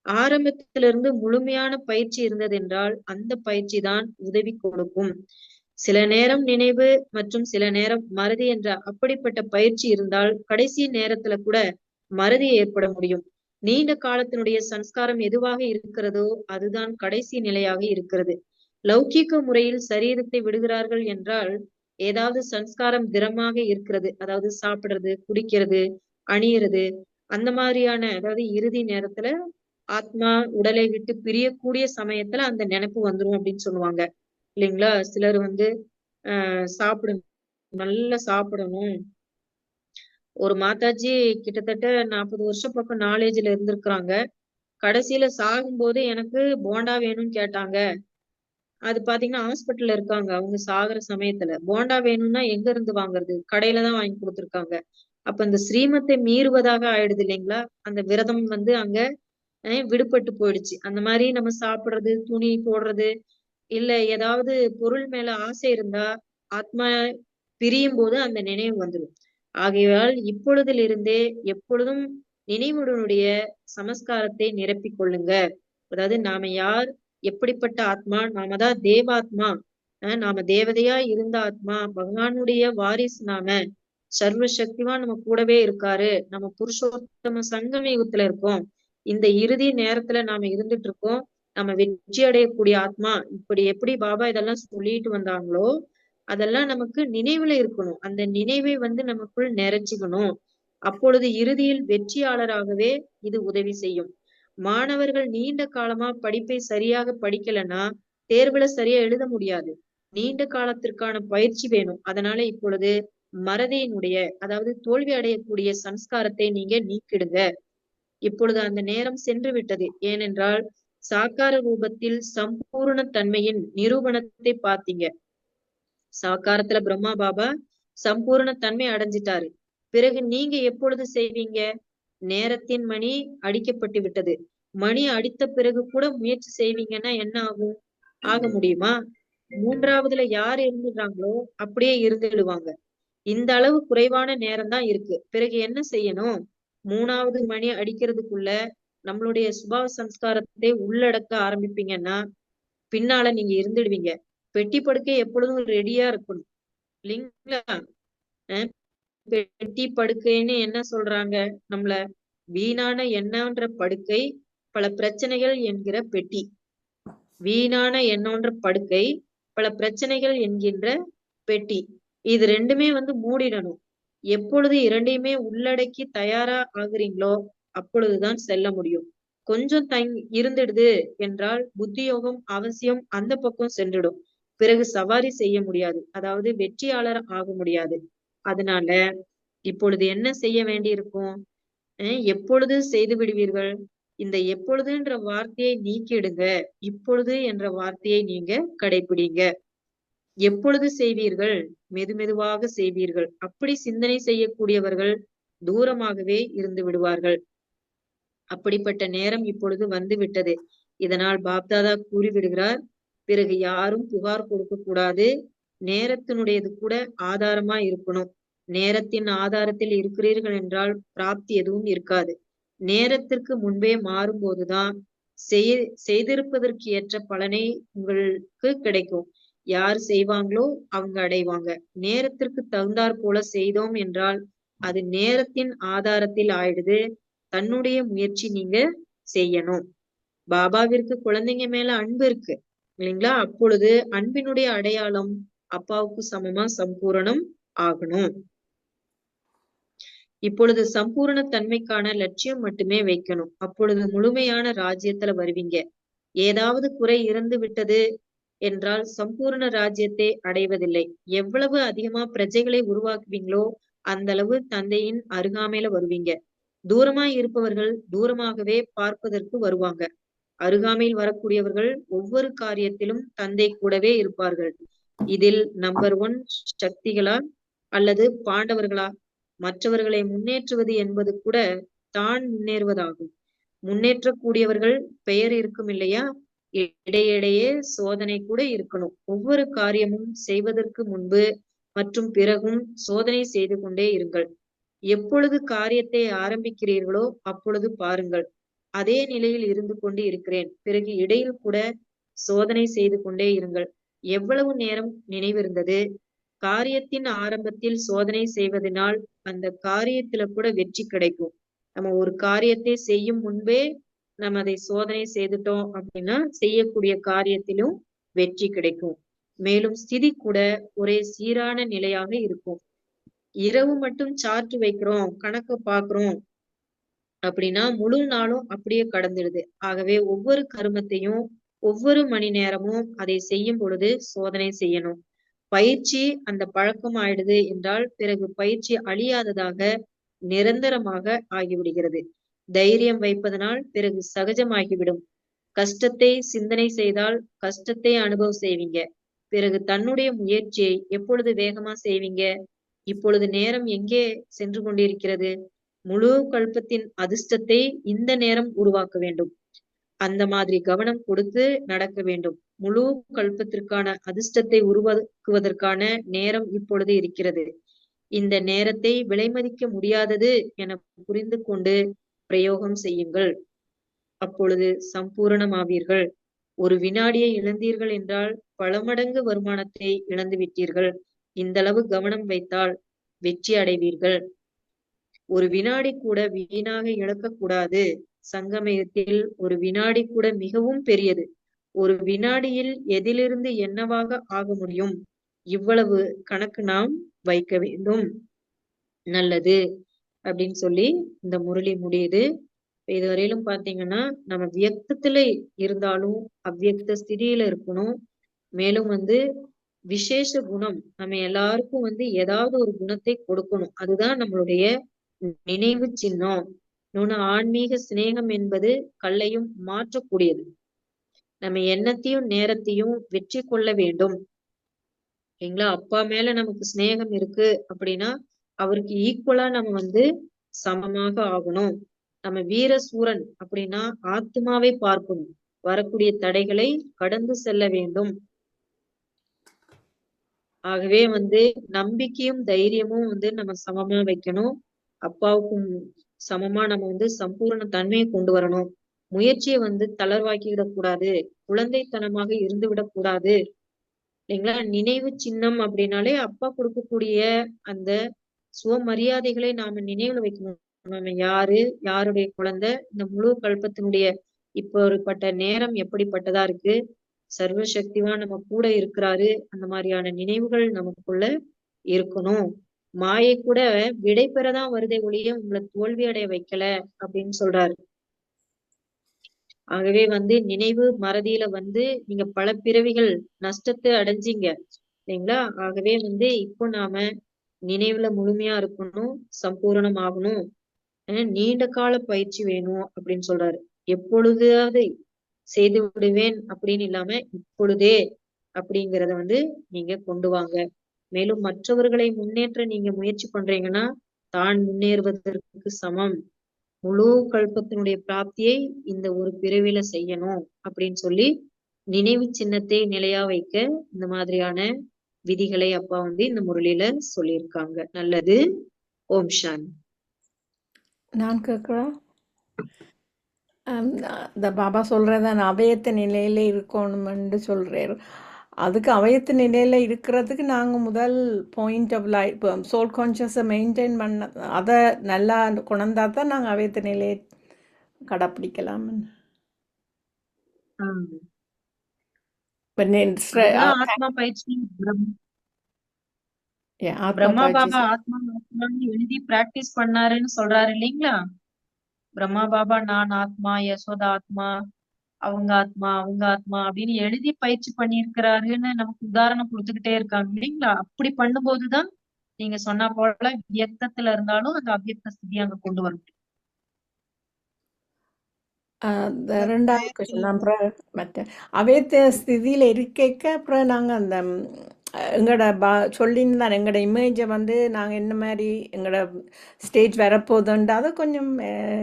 ஆரம்பத்திலிருந்து முழுமையான பயிற்சி இருந்தது என்றால் அந்த பயிற்சி தான் உதவி கொடுக்கும். சில நேரம் நினைவு மற்றும் சில நேரம் மறதி என்ற அப்படிப்பட்ட பயிற்சி இருந்தால் கடைசி நேரத்துல கூட மறதி ஏற்பட முடியும். நீண்ட காலத்தினுடைய சன்ஸ்காரம் எதுவாக இருக்கிறதோ அதுதான் கடைசி நிலையாக இருக்கிறது. லௌகீக முறையில் சரீரத்தை விடுகிறார்கள் என்றால் ஏதாவது சன்ஸ்காரம் திடமாக இருக்கிறது. அதாவது சாப்பிடுறது, குடிக்கிறது, அணியிறது, அந்த மாதிரியான அதாவது இறுதி நேரத்துல ஆத்மா உடலை விட்டு பிரியக்கூடிய சமயத்துல அந்த நினைப்பு வந்துரும் அப்படின்னு சொல்லுவாங்க இல்லைங்களா? சிலர் வந்து சாப்பிடணும், நல்லா சாப்பிடணும். ஒரு மாதாஜி கிட்டத்தட்ட 40 வருஷம் பக்கம் நாலேஜ்ல இருந்திருக்கிறாங்க. கடைசியில சாகும்போது எனக்கு போண்டா வேணும்னு கேட்டாங்க. அது பாத்தீங்கன்னா ஹாஸ்பிட்டல்ல இருக்காங்க. அவங்க சாகுற சமயத்துல. போண்டா வேணும்னா எங்க இருந்து வாங்குறது? கடையில தான் வாங்கி குடுத்துருக்காங்க. அப்ப இந்த ஸ்ரீமத்தை மீறுவதாக ஆயிடுது இல்லைங்களா? அந்த விரதம் வந்து அங்க விடுபட்டு போயிடுச்சு. அந்த மாரி நம்ம சாப்பிடுறது, துணி போடுறது, இல்ல ஏதாவது பொருள் மேல ஆசை இருந்தா, ஆத்மா பிரியும்போது அந்த நினைவு வந்துரும். ஆகையால் இப்பொழுதிலிருந்தே எப்பொழுதும் நினைவுடனுடைய சமஸ்காரத்தை நிரப்பிக் கொள்ளுங்க. அதாவது நாம யார், எப்படிப்பட்ட ஆத்மா, நாம தான் தேவாத்மா. நாம தேவதையா இருந்த ஆத்மா, பகவானுடைய வாரிசு நாம. சர்வ சக்திவான் நம்ம கூடவே இருக்காரு. நம்ம புருஷோத்தம சங்கம யுகத்துல இருக்கோம். இந்த இறுதி நேரத்துல நாம இருந்துட்டு இருக்கோம். நம்ம வெற்றி அடையக்கூடிய ஆத்மா. இப்படி எப்படி பாபா இதெல்லாம் சொல்லிட்டு வந்தாங்களோ, அதெல்லாம் நமக்கு நினைவுல இருக்கணும். அந்த நினைவை வந்து நமக்குள் நிறைஞ்சுக்கணும். அப்பொழுது இறுதியில் வெற்றியாளராகவே இது உதவி செய்யும். மாணவர்கள் நீண்ட காலமா படிப்பை சரியாக படிக்கலைன்னா தேர்வுல சரியா எழுத முடியாது. நீண்ட காலத்திற்கான பயிற்சி வேணும். அதனால இப்பொழுது மறதியினுடைய, அதாவது தோல்வி அடையக்கூடிய சம்ஸ்காரத்தை நீங்க நீக்கிடுங்க. இப்பொழுது அந்த நேரம் சென்று விட்டது. ஏனென்றால் சாக்கார ரூபத்தில் சம்பூர்ண தன்மையின் நிரூபணத்தை பார்த்தீங்க. சாக்காரத்துல பிரம்மா பாபா சம்பூர்ண தன்மை அடைஞ்சிட்டாரு. பிறகு நீங்க எப்பொழுது செய்வீங்க? நேரத்தின் மணி அடிக்கப்பட்டு விட்டது. மணி அடித்த பிறகு கூட முயற்சி செய்வீங்கன்னா என்ன ஆகும்? ஆக முடியுமா? மூன்றாவதுல யார் இருந்துடுறாங்களோ அப்படியே இருந்துடுவாங்க. இந்த அளவு குறைவான நேரம் தான் இருக்கு. பிறகு என்ன செய்யணும்? 3வது மணி அடிக்கிறதுக்குள்ள நம்மளுடைய சுபாவ சம்ஸ்காரத்தை உள்ளடக்க ஆரம்பிப்பீங்கன்னா பின்னால நீங்க இருந்துடுவீங்க. பெட்டி படுக்கை எப்பொழுதும் ரெடியா இருக்கணும் இல்லைங்களா? பெட்டி படுக்கைன்னு என்ன சொல்றாங்க நம்மள? வீணான எண்ணம்ன்ற படுக்கை, பல பிரச்சனைகள் என்கிற பெட்டி. வீணான எண்ணம்ன்ற படுக்கை, பல பிரச்சனைகள் என்கின்ற பெட்டி. இது ரெண்டுமே வந்து மூடிடணும். எப்பொழுது இரண்டையுமே உள்ளடக்கி தயாரா ஆகுறீங்களோ அப்பொழுதுதான் செல்ல முடியும். கொஞ்சம் இருந்துடுது என்றால் புத்தியோகம் அவசியம் அந்த பக்கம் சென்றுடும். பிறகு சவாரி செய்ய முடியாது. அதாவது வெற்றியாளர் ஆக முடியாது. அதனால இப்பொழுது என்ன செய்ய வேண்டியிருக்கும்? எப்பொழுது செய்து விடுவீர்கள்? இந்த எப்பொழுதுன்ற வார்த்தையை நீக்கிடுங்க. இப்பொழுது என்ற வார்த்தையை நீங்க கடைபிடிங்க. எப்பொழுது செய்வீர்கள்? மெதுமெதுவாக செய்வீர்கள். அப்படி சிந்தனை செய்யக்கூடியவர்கள் தூரமாகவே இருந்து விடுவார்கள். அப்படிப்பட்ட நேரம் இப்பொழுது வந்து விட்டது. இதனால் பாப்தாதா கூறிவிடுகிறார், பிறகு யாரும் புகார் கொடுக்க கூடாது. நேரத்தினுடையது கூட ஆதாரமா இருக்கணும். நேரத்தின் ஆதாரத்தில் இருக்கிறீர்கள் என்றால் பிராப்தி எதுவும் இருக்காது. நேரத்திற்கு முன்பே மாறும்போதுதான் செய்திருப்பதற்கு ஏற்ற பலனை உங்களுக்கு கிடைக்கும். யார் செய்வாங்களோ அவங்க அடைவாங்க. நேரத்திற்கு தகுந்தாற் போல செய்தோம் என்றால் அது நேரத்தின் ஆதாரத்தில் ஆயிடுது. தன்னுடைய முயற்சி நீங்க செய்யணும். பாபாவிற்கு குழந்தைங்க மேல அன்பு இருக்கு இல்லைங்களா? அப்பொழுது அன்பினுடைய அடையாளம் அப்பாவுக்கு சமமா சம்பூரணம் ஆகணும். இப்பொழுது சம்பூரண தன்மைக்கான லட்சியம் மட்டுமே வைக்கணும். அப்பொழுது முழுமையான ராஜ்யத்துல வருவீங்க. ஏதாவது குறை இறந்து விட்டது என்றால் சம்பூர்ண ராஜ்யத்தை அடைவதில்லை. எவ்வளவு அதிகமா பிரஜைகளை உருவாக்குவீங்களோ அந்த அளவு தந்தையின் அருகாமையில வருவீங்க. தூரமாய் இருப்பவர்கள் தூரமாகவே பார்ப்பதற்கு வருவாங்க. அருகாமையில் வரக்கூடியவர்கள் ஒவ்வொரு காரியத்திலும் தந்தை கூடவே இருப்பார்கள். இதில் நம்பர் 1 சக்திகளா அல்லது பாண்டவர்களா? மற்றவர்களை முன்னேற்றுவது என்பது கூட தான் முன்னேறுவதாகும். முன்னேற்றக்கூடியவர்கள் பெயர் இருக்கும் இல்லையா? இடையிடையே சோதனை கூட இருக்கணும். ஒவ்வொரு காரியமும் செய்வதற்கு முன்பு மற்றும் பிறகும் சோதனை செய்து கொண்டே இருங்கள். எப்பொழுது காரியத்தை ஆரம்பிக்கிறீர்களோ அப்பொழுது பாருங்கள், அதே நிலையில் இருந்து கொண்டு இருக்கிறேன். பிறகு இடையில் கூட சோதனை செய்து கொண்டே இருங்கள். எவ்வளவு நேரம் நினைவிருந்தது? காரியத்தின் ஆரம்பத்தில் சோதனை செய்வதனால் அந்த காரியத்துல கூட வெற்றி கிடைக்கும். நம்ம ஒரு காரியத்தை செய்யும் முன்பே நம்ம அதை சோதனை செய்துட்டோம் அப்படின்னா செய்யக்கூடிய காரியத்திலும் வெற்றி கிடைக்கும். மேலும் ஸ்திதி கூட ஒரே சீரான நிலையாக இருக்கும். இரவு மட்டும் சார்ட் வைக்கிறோம், கணக்கு பாக்குறோம் அப்படின்னா முழு நாளும் அப்படியே கடந்துடுது. ஆகவே ஒவ்வொரு கருமத்தையும் ஒவ்வொரு மணி நேரமும் அதை செய்யும் பொழுது சோதனை செய்யணும். பயிற்சி அந்த பழக்கம் ஆயிடுது என்றால் பிறகு பயிற்சி அழியாததாக நிரந்தரமாக ஆகிவிடுகிறது. தைரியம் வைப்பதனால் பிறகு சகஜமாகிவிடும். கஷ்டத்தை சிந்தனை செய்தால் கஷ்டத்தை அனுபவம் செய்வீங்க. பிறகு தன்னுடைய முயற்சியை எப்பொழுது வேகமா செய்வீங்க? இப்பொழுது நேரம் எங்கே சென்று கொண்டிருக்கிறது? முழு கல்பத்தின் அதிர்ஷ்டத்தை இந்த நேரம் உருவாக்க வேண்டும். அந்த மாதிரி கவனம் கொடுத்து நடக்க வேண்டும். முழு கல்பத்திற்கான அதிர்ஷ்டத்தை உருவாக்குவதற்கான நேரம் இப்பொழுது இருக்கிறது. இந்த நேரத்தை விலைமதிக்க முடியாதது என புரிந்து கொண்டு பிரயோகம் செய்யுங்கள். அப்பொழுது சம்பூரணமாவீர்கள். ஒரு வினாடியை இழந்தீர்கள் என்றால் பல மடங்கு வருமானத்தை இழந்து விட்டீர்கள். இந்த அளவு கவனம் வைத்தால் வெற்றி அடைவீர்கள். ஒரு வினாடி கூட வீணாக இழக்கக்கூடாது. சங்கமயத்தில் ஒரு வினாடி கூட மிகவும் பெரியது. ஒரு வினாடியில் எதிலிருந்து என்னவாக ஆக முடியும்? இவ்வளவு கணக்கு நாம் வைக்க வேண்டும். நல்லது அப்படின்னு சொல்லி இந்த முரளி முடியுது. இதுவரையிலும் பாத்தீங்கன்னா நம்ம வியக்தத்துல இருந்தாலும் அவ்வியக்த ஸ்திதியில இருக்கணும். மேலும் விசேஷ குணம் நம்ம எல்லாருக்கும் ஏதாவது ஒரு குணத்தை கொடுக்கணும். அதுதான் நம்மளுடைய நினைவு சின்னம். இன்னொன்னு ஆன்மீக சிநேகம் என்பது கல்லையும் மாற்றக்கூடியது. நம்ம எண்ணத்தையும் நேரத்தையும் வெற்றி கொள்ள வேண்டும். சரிங்களா? அப்பா மேல நமக்கு சிநேகம் இருக்கு அப்படின்னா அவருக்கு ஈக்குவலா நம்ம சமமாக ஆகணும். நம்ம வீர சூரன் அப்படின்னா ஆத்மாவை பார்க்கணும். வரக்கூடிய தடைகளை கடந்து செல்ல வேண்டும். ஆகவே நம்பிக்கையும் தைரியமும் நம்ம சமமா வைக்கணும். அப்பாவுக்கும் சமமா நம்ம சம்பூர்ண தன்மையை கொண்டு வரணும். முயற்சியை தளர்வாக்கிவிடக் கூடாது. குழந்தைத்தனமாக இருந்து விடக்கூடாது. இல்லைங்களா? நினைவு சின்னம் அப்படின்னாலே அப்பா கொடுக்கக்கூடிய அந்த சுவமரியாதைகளை நாம நினைவுல வைக்கணும். நம்ம யாரு, யாருடைய குழந்தை, இந்த முழு கல்பத்தினுடைய இப்ப ஒருப்பட்ட நேரம் எப்படிப்பட்டதா இருக்கு, சர்வசக்திவான் நம்ம கூட இருக்கிறாரு. அந்த மாதிரியான நினைவுகள் நமக்குள்ள இருக்கணும். மாயை கூட விடை பெறதான் வருதே ஒழிய உங்களை தோல்வி அடைய வைக்கல அப்படின்னு சொல்றாரு. ஆகவே நினைவு மறதியில நீங்க பல பிறவிகள் நஷ்டத்தை அடைஞ்சீங்க இல்லைங்களா? ஆகவே இப்போ நாம நினைவுல முழுமையா இருக்கணும், சம்பூரணம் ஆகணும். நீண்ட கால பயிற்சி வேணும் அப்படின்னு சொல்றாரு. எப்பொழுதாவது செய்து விடுவேன் அப்படின்னு இல்லாம இப்பொழுதே அப்படிங்கிறத நீங்க கொண்டு வாங்க. மேலும் மற்றவர்களை முன்னேற்ற நீங்க முயற்சி பண்றீங்கன்னா தான் முன்னேறுவதற்கு சமம். முழு கல்பத்தினுடைய பிராப்தியை இந்த ஒரு பிறவில செய்யணும் அப்படின்னு சொல்லி நினைவு சின்னத்தை நிலையா வைக்க இந்த மாதிரியான விதிகளை அப்பா இந்த முரளியில சொல்லியிருக்காங்க. நல்லது. ஓம் சாந்தி. நான் கேட்குறேன். இந்த பாபா சொல்கிறத அபயத்த நிலையில் இருக்கணுமென்று சொல்கிறார். அதுக்கு அபயத்த நிலையில் இருக்கிறதுக்கு நாங்கள் முதல் பாயிண்ட் ஆஃப் லைஃப் இப்போ சோல் கான்ஷியஸை மெயின்டைன் பண்ண அதை நல்லா கொண்டா தான் நாங்கள் அபயத்த நிலையை கடைப்பிடிக்கலாம். ஆத்மா பயிற்சி ஆத்மா பிரம்மா பயிற்சி பாபா ஆத்மா ஆத்மான்னு எழுதி பிராக்டிஸ் பண்ணாருன்னு சொல்றாரு இல்லைங்களா? பிரம்மா பாபா நான் ஆத்மா, யசோதா ஆத்மா, அவங்க ஆத்மா அப்படின்னு எழுதி பயிற்சி பண்ணியிருக்கிறாருன்னு நமக்கு உதாரணம் கொடுத்துக்கிட்டே இருக்காங்க இல்லைங்களா? அப்படி பண்ணும்போதுதான் நீங்க சொன்னா போல வியக்தத்துல இருந்தாலும் அந்த அவ்வியக்த ஸ்திதி அங்க கொண்டு வர முடியும். ரெண்டாவது கொஸ்டின் அப்புறம் மற்ற அவேத்த ஸ்திதியில் இருக்க அப்புறம் நாங்கள் அந்த எங்களோட சொல்லியிருந்தார் எங்களோட இமேஜை நாங்கள் என்ன மாதிரி எங்களோட ஸ்டேஜ் வரப்போகுதுன்ட்டு அதை கொஞ்சம்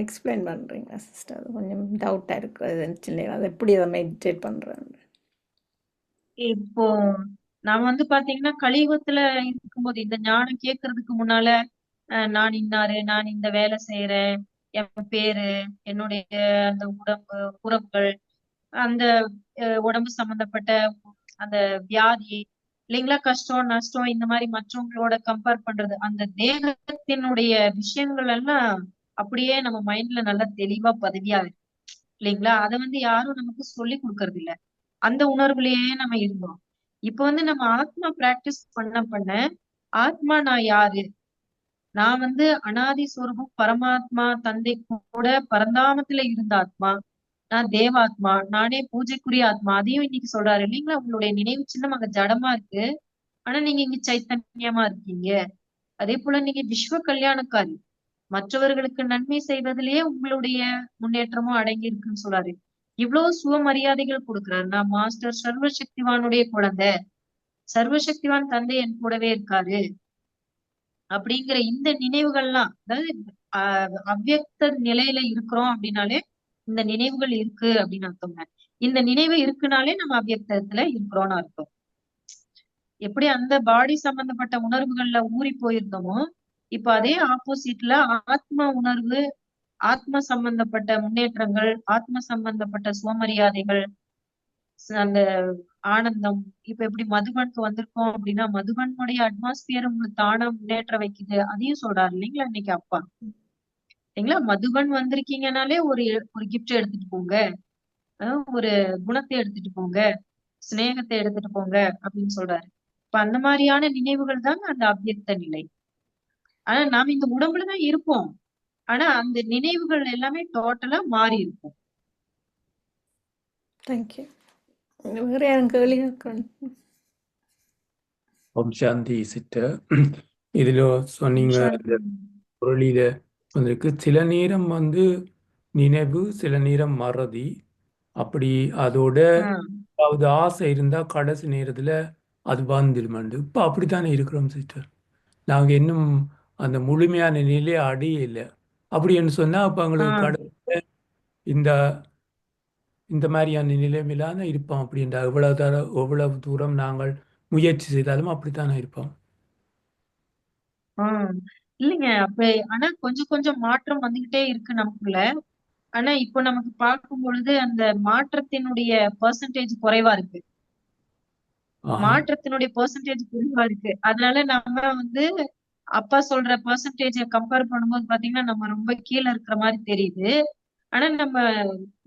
எக்ஸ்பிளைன் பண்ணுறீங்க சிஸ்டர். அது கொஞ்சம் டவுட்டாக இருக்கிறது சின்ன. அதை எப்படி அதை மெடிடேட் பண்ணுறேன். இப்போ நான் பாத்தீங்கன்னா கலியுகத்துல இருக்கும்போது இந்த ஞானம் கேட்கறதுக்கு முன்னால நான் இன்னாரு, நான் இந்த வேலை செய்யறேன், என் பேரு, என்னுடைய அந்த உடம்பு உறவுகள், அந்த உடம்பு சம்பந்தப்பட்ட அந்த வியாதி இல்லைங்களா, கஷ்டம் நஷ்டம், இந்த மாதிரி மற்றவங்களோட கம்பேர் பண்றது, அந்த தேகத்தினுடைய விஷயங்கள் எல்லாம் அப்படியே நம்ம மைண்ட்ல நல்லா தெளிவா பதவியா இருக்கு இல்லைங்களா? அதை யாரும் நமக்கு சொல்லி கொடுக்கறது இல்ல. அந்த உணர்வுலயே நம்ம இருந்தோம். இப்ப நம்ம ஆத்மா பிராக்டிஸ் பண்ண ஆத்மா நான் யாரு, நான் வந்து அனாதி சொரூபம் பரமாத்மா தந்தை கூட பரந்தாமத்துல இருந்த ஆத்மா. நான் தேவாத்மா, நானே பூஜைக்குரிய ஆத்மா. அதையும் இன்னைக்கு சொல்றாரு இல்லைங்களா? உங்களுடைய நினைவு சின்னம் அங்க ஜடமா இருக்கு. ஆனா நீங்க இங்க சைத்தன்யமா இருக்கீங்க. அதே போல நீங்க விஸ்வ கல்யாணக்காரி. மற்றவர்களுக்கு நன்மை செய்வதிலேயே உங்களுடைய முன்னேற்றமும் அடங்கி இருக்குன்னு சொல்றாரு. இவ்வளவு சுயமரியாதைகள் கொடுக்குறாரு. நான் மாஸ்டர் சர்வசக்திவானுடைய குழந்தை. சர்வசக்திவான் தந்தை என் கூடவே இருக்காரு. அப்படிங்கிற இந்த நினைவுகள்லாம், அதாவது அவ்வியக்த நிலையில இருக்கிறோம் அப்படின்னாலே இந்த நினைவுகள் இருக்கு அப்படின்னு அர்த்தங்க. இந்த நினைவு இருக்குனாலே நம்ம அவ்வியக்தத்துல இருக்கிறோம்னு அர்த்தம். எப்படி அந்த பாடி சம்பந்தப்பட்ட உணர்வுகள்ல ஊறி போயிருந்தோமோ, இப்ப அதே ஆப்போசிட்ல ஆத்ம உணர்வு, ஆத்ம சம்பந்தப்பட்ட முன்னேற்றங்கள், ஆத்ம சம்பந்தப்பட்ட சுவமரியாதைகள், அந்த ஆனந்தம். இப்ப எப்படி மதுபனுக்கு வந்திருக்கோம் அப்படின்னா, மதுபனுடைய அட்மாஸ்பியர் உங்களுக்கு தானா முன்னேற்ற வைக்குது. அதையும் சொல்றாரு இல்லைங்களா இன்னைக்கு அப்பா? இல்லைங்களா? மதுபன் வந்திருக்கீங்கனாலே ஒரு ஒரு கிஃப்ட் எடுத்துட்டு போங்க, ஒரு குணத்தை எடுத்துட்டு போங்க, சிநேகத்தை எடுத்துட்டு போங்க அப்படின்னு சொல்றாரு. இப்ப அந்த மாதிரியான நினைவுகள் தாங்க அந்த அவ்வியக்த நிலை. ஆனா நாம இந்த உடம்புலதான் இருப்போம். ஆனா அந்த நினைவுகள் எல்லாமே டோட்டலா மாறி இருக்கும். தேங்க்யூ. வேற யாரும் கேள்வி கேட்கணும்? ஓம் சாந்தி சிஸ்டர். இதில் சொன்னீங்க இந்த பொருளில வந்திருக்கு சில நேரம் வந்து நினைவு, சில நேரம் மறதி. அப்படி அதோட அதாவது ஆசை இருந்தால் கடைசி நேரத்தில் அது வந்துடுமாண்டு. இப்போ அப்படித்தானே இருக்கிறோம் சிஸ்டர். நாங்கள் இன்னும் அந்த முழுமையான நிலையை அடையலை. அப்படின்னு சொன்னால் இப்போ எங்களுக்கு கடைசியில் இந்த இந்த மாதிரியான நிலைமையிலான இருப்போம். அப்படின்ற எவ்வளவு தூரம் நாங்கள் முயற்சி செய்தாலும் அப்படித்தானே இருப்போம். இல்லைங்க. அப்ப ஆனா கொஞ்சம் கொஞ்சம் மாற்றம் வந்துகிட்டே இருக்கு நமக்குள்ள. ஆனா இப்போ நமக்கு பார்க்கும் பொழுது அந்த மாற்றத்தினுடைய பெர்சன்டேஜ் குறைவா இருக்கு. மாற்றத்தினுடைய பெர்சன்டேஜ் குறைவா இருக்கு. அதனால நம்ம வந்து அப்பா சொல்ற பெர்சன்டேஜ கம்பேர் பண்ணும்போது பாத்தீங்கன்னா நம்ம ரொம்ப கீழே இருக்கிற மாதிரி தெரியுது. ஆனா நம்ம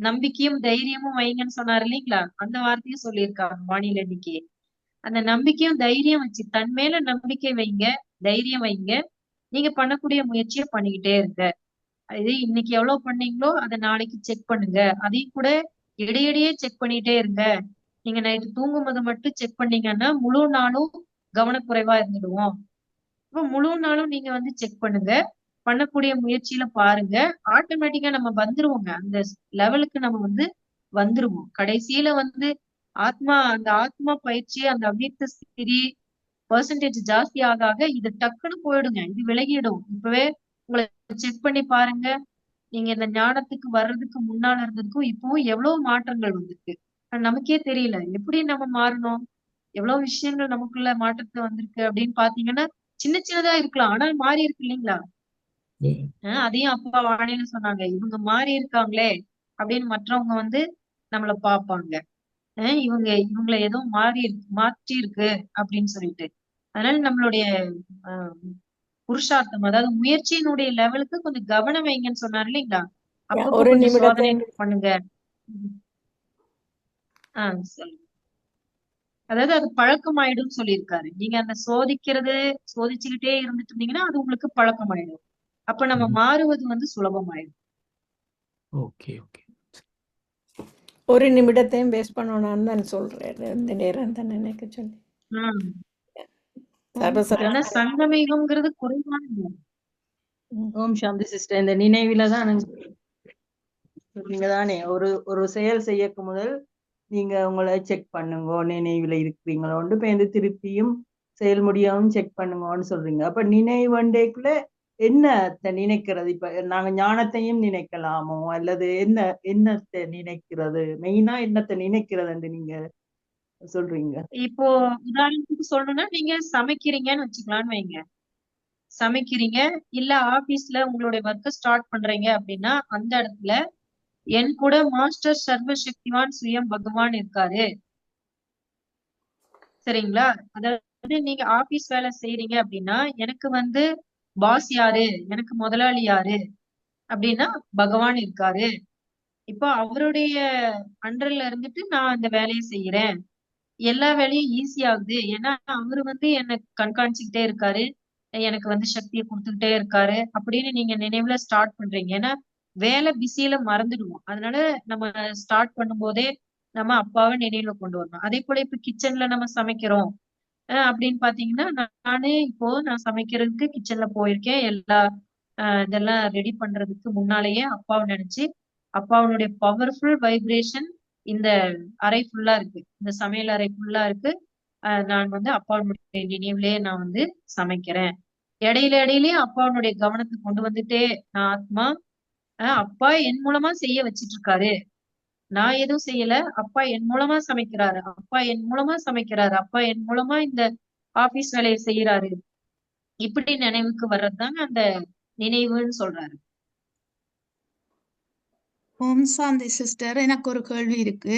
நம்பிக்கையும் தைரியமும் வைங்கன்னு சொன்னாரு இல்லைங்களா? அந்த வார்த்தையும் சொல்லியிருக்காங்க வானிலை இன்னைக்கு. அந்த நம்பிக்கையும் தைரியம் வச்சு தன் மேல நம்பிக்கை வைங்க, தைரியம் வைங்க. நீங்க பண்ணக்கூடிய முயற்சியை பண்ணிக்கிட்டே இருங்க. இது இன்னைக்கு எவ்வளவு பண்ணீங்களோ அதை நாளைக்கு செக் பண்ணுங்க. அதையும் கூட இடையிடையே செக் பண்ணிட்டே இருங்க. நீங்க நைட்டு தூங்கும்போது மட்டும் செக் பண்ணீங்கன்னா முழு நாளும் கவனக்குறைவா இருந்துடுவோம். இப்ப முழு நாளும் நீங்க வந்து செக் பண்ணுங்க. பண்ணக்கூடிய முயற்சியில பாருங்க. ஆட்டோமேட்டிக்கா நம்ம வந்துருவோங்க. அந்த லெவலுக்கு நம்ம வந்து வந்துருவோம். கடைசியில வந்து அந்த ஆத்மா பயிற்சி, அந்த அவ்வியக்த ஸ்திதி பெர்சன்டேஜ் ஜாஸ்தி ஆக ஆக இது டக்குன்னு போயிடுங்க. இது விலகிடும். இப்பவே உங்களை செக் பண்ணி பாருங்க. நீங்க இந்த ஞானத்துக்கு வர்றதுக்கு முன்னால இருந்ததுக்கும் இப்பவும் எவ்வளவு மாற்றங்கள் வந்திருக்கு. நமக்கே தெரியல. எப்படி நம்ம மாறணும்? எவ்வளவு விஷயங்கள் நமக்குள்ள மாற்றத்தை வந்திருக்கு அப்படின்னு பாத்தீங்கன்னா சின்ன சின்னதா இருக்கலாம். ஆனால் மாறி இருக்கு இல்லைங்களா? அதையும் அப்பா வாணின்னு சொன்னாங்க. இவங்க மாறி இருக்காங்களே அப்படின்னு மற்றவங்க வந்து நம்மள பாப்பாங்க. இவங்களை ஏதோ மாற்றி இருக்கு அப்படின்னு சொல்லிட்டு. அதனால நம்மளுடைய புருஷார்த்தம், அதாவது முயற்சியினுடைய லெவலுக்கு கொஞ்சம் கவனம் வைங்கன்னு சொன்னாரு இல்லைங்களா? அப்பப்போ ஒரு கொஞ்சம் நிமிடத்தை சோதனைகள் பண்ணுங்க. சொல்லுங்க. அதாவது அது பழக்கமாயிடும் சொல்லியிருக்காரு. நீங்க அந்த சோதிச்சுக்கிட்டே இருந்துட்டு இருந்தீங்கன்னா அது உங்களுக்கு பழக்கமாயிடும். அப்ப நம்ம மாறுவது வந்து சுலபமாயிடும். Okay okay. ஒரு நிமிடத்தையும் வேஸ்ட் பண்ணணும்னு தான் சொல்றேன். இந்த நேரம் தான் நினைக்க சொல்லி. ஆனா சங்கமயுகம்ங்கிறது குறைவான. ஓம் சாந்தி சிஸ்டர். இந்த நினைவுல தான் நீங்க தானே ஒரு செயல் செய்யக்கு முதல் நீங்க உங்களை செக் பண்ணுங்க, நினைவுல இருக்கிறீங்களோன்னு பேருந்து திருப்பியும் செயல் முடியாம செக் பண்ணுங்கன்னு சொல்றீங்க. அப்ப நினைவண்டேக்குள்ள என்னத்தை நினைக்கிறது? இப்ப நாங்க ஞானத்தையும் நினைக்கலாமோ அல்லது என்னத்தை நினைக்கிறது? மெயினா என்னத்தை நினைக்கிறதுன்னு நீங்க சொல்றீங்க? இப்போ உதாரணத்துக்கு சொல்லணும்னா நீங்க சமைக்கிறீங்கன்னு வச்சுக்கலாம்னு வைங்க. சமைக்கிறீங்க இல்ல ஆபீஸ்ல உங்களுடைய ஒர்க்க ஸ்டார்ட் பண்றீங்க அப்படின்னா அந்த இடத்துல என் கூட மாஸ்டர் சர்வசக்திவான் சுயம் பகவான் இருக்காரு. சரிங்களா? அதாவது நீங்க ஆபீஸ் வேலை செய்யறீங்க அப்படின்னா எனக்கு வந்து பாஸ் யாரு, எனக்கு முதலாளி யாரு அப்படின்னா பகவான் இருக்காரு. இப்போ அவருடைய அண்டர்ல இருந்துட்டு நான் அந்த வேலையை செய்யறேன். எல்லா வேலையும் ஈஸி ஆகுது. ஏன்னா அவரு வந்து என்னை கண்காணிச்சுக்கிட்டே இருக்காரு. எனக்கு வந்து சக்தியை கொடுத்துக்கிட்டே இருக்காரு அப்படின்னு நீங்க நினைவுல ஸ்டார்ட் பண்றீங்க. ஏன்னா வேலை பிஸியில மறந்துடுவோம். அதனால நம்ம ஸ்டார்ட் பண்ணும்போதே நம்ம அப்பாவை நினைவுல கொண்டு வரணும். அதே போல இப்ப கிச்சன்ல நம்ம சமைக்கிறோம் அப்படின்னு பாத்தீங்கன்னா, நான் சமைக்கிறதுக்கு கிச்சன்ல போயிருக்கேன். எல்லா இதெல்லாம் ரெடி பண்றதுக்கு முன்னாலேயே அப்பாவை நினைச்சு, அப்பாவுடைய பவர்ஃபுல் வைப்ரேஷன் இந்த அறை ஃபுல்லா இருக்கு. இந்த சமையல் அறை ஃபுல்லா இருக்கு. நான் வந்து அப்பாவுடைய நினைவுலயே நான் வந்து சமைக்கிறேன். இடையில இடையிலயே அப்பாவுடைய கவனத்தை கொண்டு வந்துட்டே நான் ஆத்மா அப்பா என் மூலமா செய்ய வச்சிட்டு இருக்காரு. நான் எதுவும் செய்யல. அப்பா என் மூலமா சமைக்கிறாரு. அப்பா என் மூலமா சமைக்கிறாரு. அப்பா என் மூலமா இந்த ஆபீஸ் வேலையை செய்யறாரு. இப்படி நினைவுக்கு வர்றதுதாங்க அந்த நினைவுன்னு சொல்றாரு. ஓம் சாந்தி சிஸ்டர், எனக்கு ஒரு கேள்வி இருக்கு.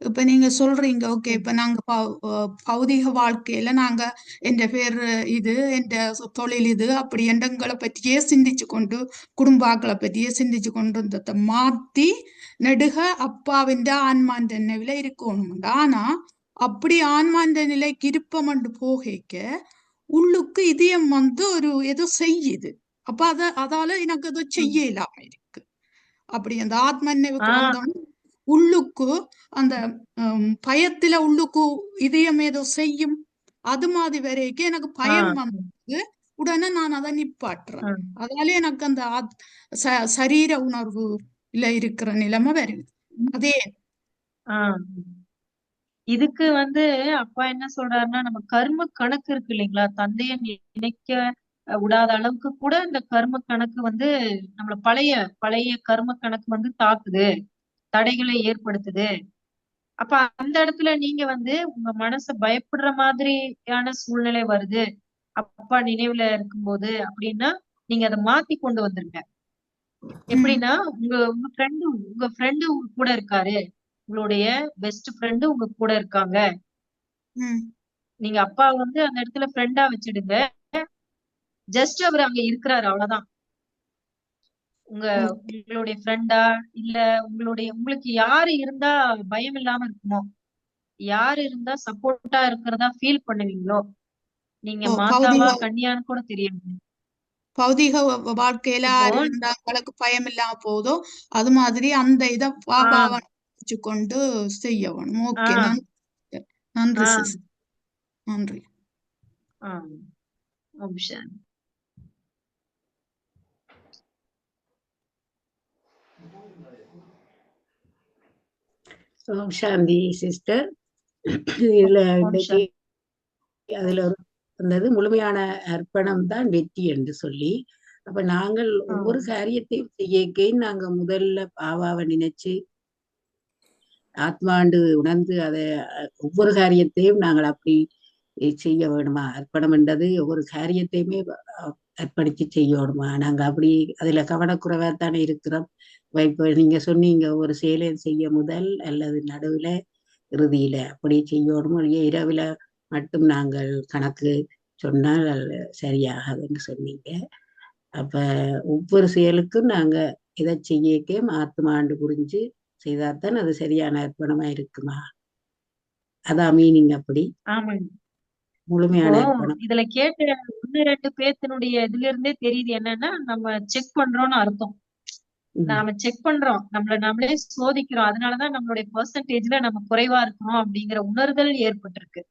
இப்ப நீங்க சொல்றீங்க, ஓகே, இப்ப நாங்க பௌதிக வாழ்க்கையில நாங்க என் பேர் இது, என் தொழில் இது, அப்படி எண்ணங்களை பற்றியே சிந்திச்சு கொண்டு, குடும்பாக்களை பற்றியே சிந்திச்சு கொண்டு இருந்ததை மாத்தி நெடுக அப்பாவின் ஆன்மாண்ட நினைவுல இருக்கணும். ஆனா அப்படி ஆன்மாண்ட நிலைக்கு இருப்பமண்டு போகைக்க உள்ளுக்கு இதயம் வந்து ஒரு ஏதோ செய்யுது. அப்ப அதால எனக்கு ஏதோ செய்ய இல்லாம இருக்கு. அப்படி அந்த ஆத்ம நினைவுக்கு வந்தோம்னா உள்ளுக்கு அந்த பயத்துல உள்ளுக்கு இதயம் ஏதோ செய்யும். அது மாதிரி வரைக்கும் எனக்கு பயம் வந்து உடனே நான் அதை நிப்பாட்டுறேன். அதால எனக்கு அந்த சரீர உணர்வு இல்ல இருக்கிற நிலைமை வருது. அதே இதுக்கு வந்து அப்பா என்ன சொல்றாருன்னா, நம்ம கர்ம கணக்கு இருக்கு இல்லைங்களா, தந்தைய நினைக்க விடாத அளவுக்கு கூட இந்த கர்ம கணக்கு வந்து நம்மள பழைய கர்ம கணக்கு வந்து தாக்குது, தடைகளை ஏற்படுத்துது. அப்ப அந்த இடத்துல நீங்க வந்து உங்க மனச பயப்படுற மாதிரியான சூழ்நிலை வருது அப்பா நினைவுல இருக்கும்போது அப்படின்னா, நீங்க அதை மாத்தி கொண்டு வந்துருங்க. எப்படின்னா உங்க ஃப்ரெண்டு உங்க கூட இருக்காரு. உங்களுடைய பெஸ்ட் ஃப்ரெண்டு உங்க கூட இருக்காங்க. நீங்க அப்பா வந்து அந்த இடத்துல ஃப்ரெண்டா வச்சிடுங்க. ஜஸ்ட் அவர் அங்க இருக்கிறாரு, அவ்வளவுதான். உங்களுடைய ஃப்ரெண்டா இல்ல உங்களுக்கு யாரு இருந்தா பயம் இல்லாம இருக்குமோ, யாரு இருந்தா சப்போர்ட்டா இருக்கிறதா ஃபீல் பண்ணுவீங்களோ, நீங்க மாதாவா கன்னியான்னு கூட தெரியாது. பௌதிக வாழ்க்கையில யாரு இருந்தாங்களுக்கு பயம் இல்லாம போதோ அது மாதிரி அந்த இதை பாபாவை கொண்டு செய்யணும். ஓகே, நன்றி சிஸ், நன்றி. ஓம் சாந்தி சிஸ்டர். இதுல இன்னைக்கு அதுல இருந்தது முழுமையான அர்ப்பணம் தான் வெற்றி என்று சொல்லி, அப்ப நாங்கள் ஒவ்வொரு காரியத்தையும் செய்யக்கையும் நாங்க முதல்ல பாபாவை நினைச்சு ஆத்மாண்டு உணர்ந்து அதை ஒவ்வொரு காரியத்தையும் நாங்கள் அப்படி செய்ய வேணுமா, அர்ப்பணம் என்றது ஒவ்வொரு காரியத்தையுமே அர்ப்பணிச்சு செய்யணுமா. நாங்க அப்படி அதுல கவனக்குறைவா தானே இருக்கிறோம். இப்ப நீங்க சொன்னீங்க ஒரு செயலை செய்ய முதல் அல்லது நடுவுல இறுதியில அப்படி செய்யணுமோ, இரவுல மட்டும் நாங்கள் கணக்கு சொன்னால் சரியாகாதுன்னு சொன்னீங்க. அப்ப ஒவ்வொரு செயலுக்கும் நாங்க இதை செய்யக்கே ஆத்மாண்டு புரிஞ்சு செய்தாதான் அது சரியான அர்ப்பணமா இருக்குமா? அதான் மீனிங். அப்படி முழுமையான அர்ப்பணம். இதுல கேட்ட 1-2 பேத்தினுடைய இதுல இருந்தே தெரியுது என்னன்னா, நம்ம செக் பண்றோம்னு அர்த்தம். நாம செக் பண்றோம், நம்மளே சோதிக்கிறோம். அதனாலதான் நம்மளுடைய பெர்சன்டேஜ்ல நம்ம குறைவா இருக்கிறோம் அப்படிங்கிற உணர்தல் ஏற்பட்டிருக்கு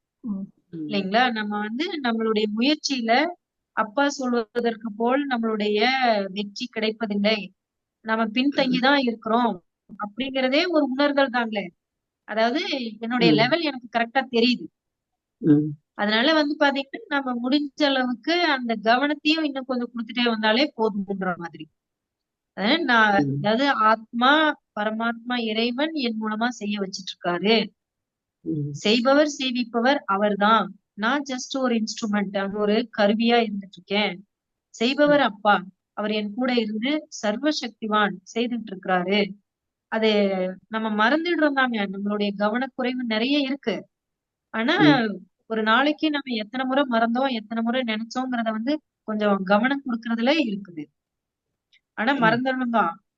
இல்லைங்களா. நம்ம வந்து நம்மளுடைய முயற்சியில அப்பா சொல்வதற்கு போல் நம்மளுடைய வெற்றி கிடைப்பதில்லை, நம்ம பின்தங்கிதான் இருக்கிறோம் அப்படிங்கிறதே ஒரு உணர்தல் தாங்களே. அதாவது என்னுடைய லெவல் எனக்கு கரெக்டா தெரியுது. அதனால வந்து பாத்தீங்கன்னா நம்ம முடிஞ்ச அளவுக்கு அந்த கவனத்தையும் இன்னும் கொஞ்சம் கொடுத்துட்டே வந்தாலே போதும்ன்ற மாதிரி. அதாவது ஆத்மா பரமாத்மா இறைவன் என் மூலமா செய்ய வச்சிட்டு இருக்காரு. செய்பவர் செய்விப்பவர் அவர்தான். நான் ஜஸ்ட் ஒரு இன்ஸ்ட்ருமெண்ட், அது ஒரு கருவியா இருந்துட்டு இருக்கேன். செய்பவர் அப்பா, அவர் என் கூட இருந்து சர்வ சக்திவான் செய்துட்டு இருக்கிறாரு. அது நம்ம மறந்துடுறோம் தாங்க. நம்மளுடைய கவனக்குறைவு நிறைய இருக்கு. ஆனா ஒரு நாளைக்கு நம்ம எத்தனை முறை மறந்தோம், எத்தனை முறை நினைச்சோங்கிறத வந்து கொஞ்சம் கவனம் கொடுக்கறதுல இருக்குது. ஆனா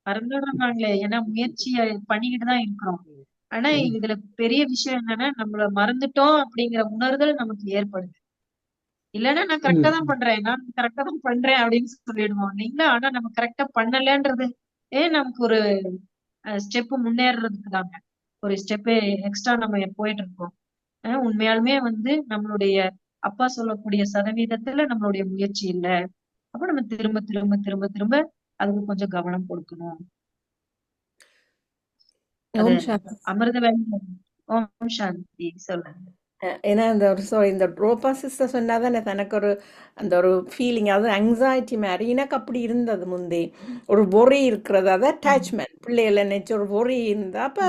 மறந்துடுறாங்களே, ஏன்னா முயற்சிய பண்ணிக்கிட்டுதான் இருக்கிறோம். ஆனா இதுல பெரிய விஷயம் என்னன்னா, நம்மள மறந்துட்டோம் அப்படிங்கிற உணர்தல் நமக்கு ஏற்படுது. இல்லைன்னா நான் கரெக்டா தான் பண்றேன், நான் கரெக்டா தான் பண்றேன் அப்படின்னு சொல்லிடுவோம் இல்லைங்களா? ஆனா நம்ம கரெக்டா பண்ணலன்றது நமக்கு ஒரு ஸ்டெப் முன்னேறதுக்கு தாங்க. ஒரு ஸ்டெப் எக்ஸ்ட்ரா நம்ம போயிட்டு இருக்கோம். உண்மையாலுமே வந்து நம்மளுடைய அப்பா சொல்லக்கூடிய சதவீதத்துல நம்மளுடைய முயற்சி இல்ல. அப்ப நம்ம திரும்ப திரும்ப திரும்ப திரும்ப அதுக்கு கொஞ்சம் கவனம் கொடுக்கணும். அது ஓம் சாந்தி. அமிர்த வேலை. ஓம் சாந்தி. சொல்லுங்க. ஏன்னா இந்த ரோபா சிஸ்டர் சொன்னாதான் எனக்கு அந்த ஒரு ஃபீலிங், அது anxiety மாதிரி எனக்கு அப்படி இருந்தது முந்தி. ஒரு worry இருக்கிறது, அது அட்டாச்மெண்ட் பிள்ளைகளை நினைச்சு ஒரு worry இருந்தா. அப்போ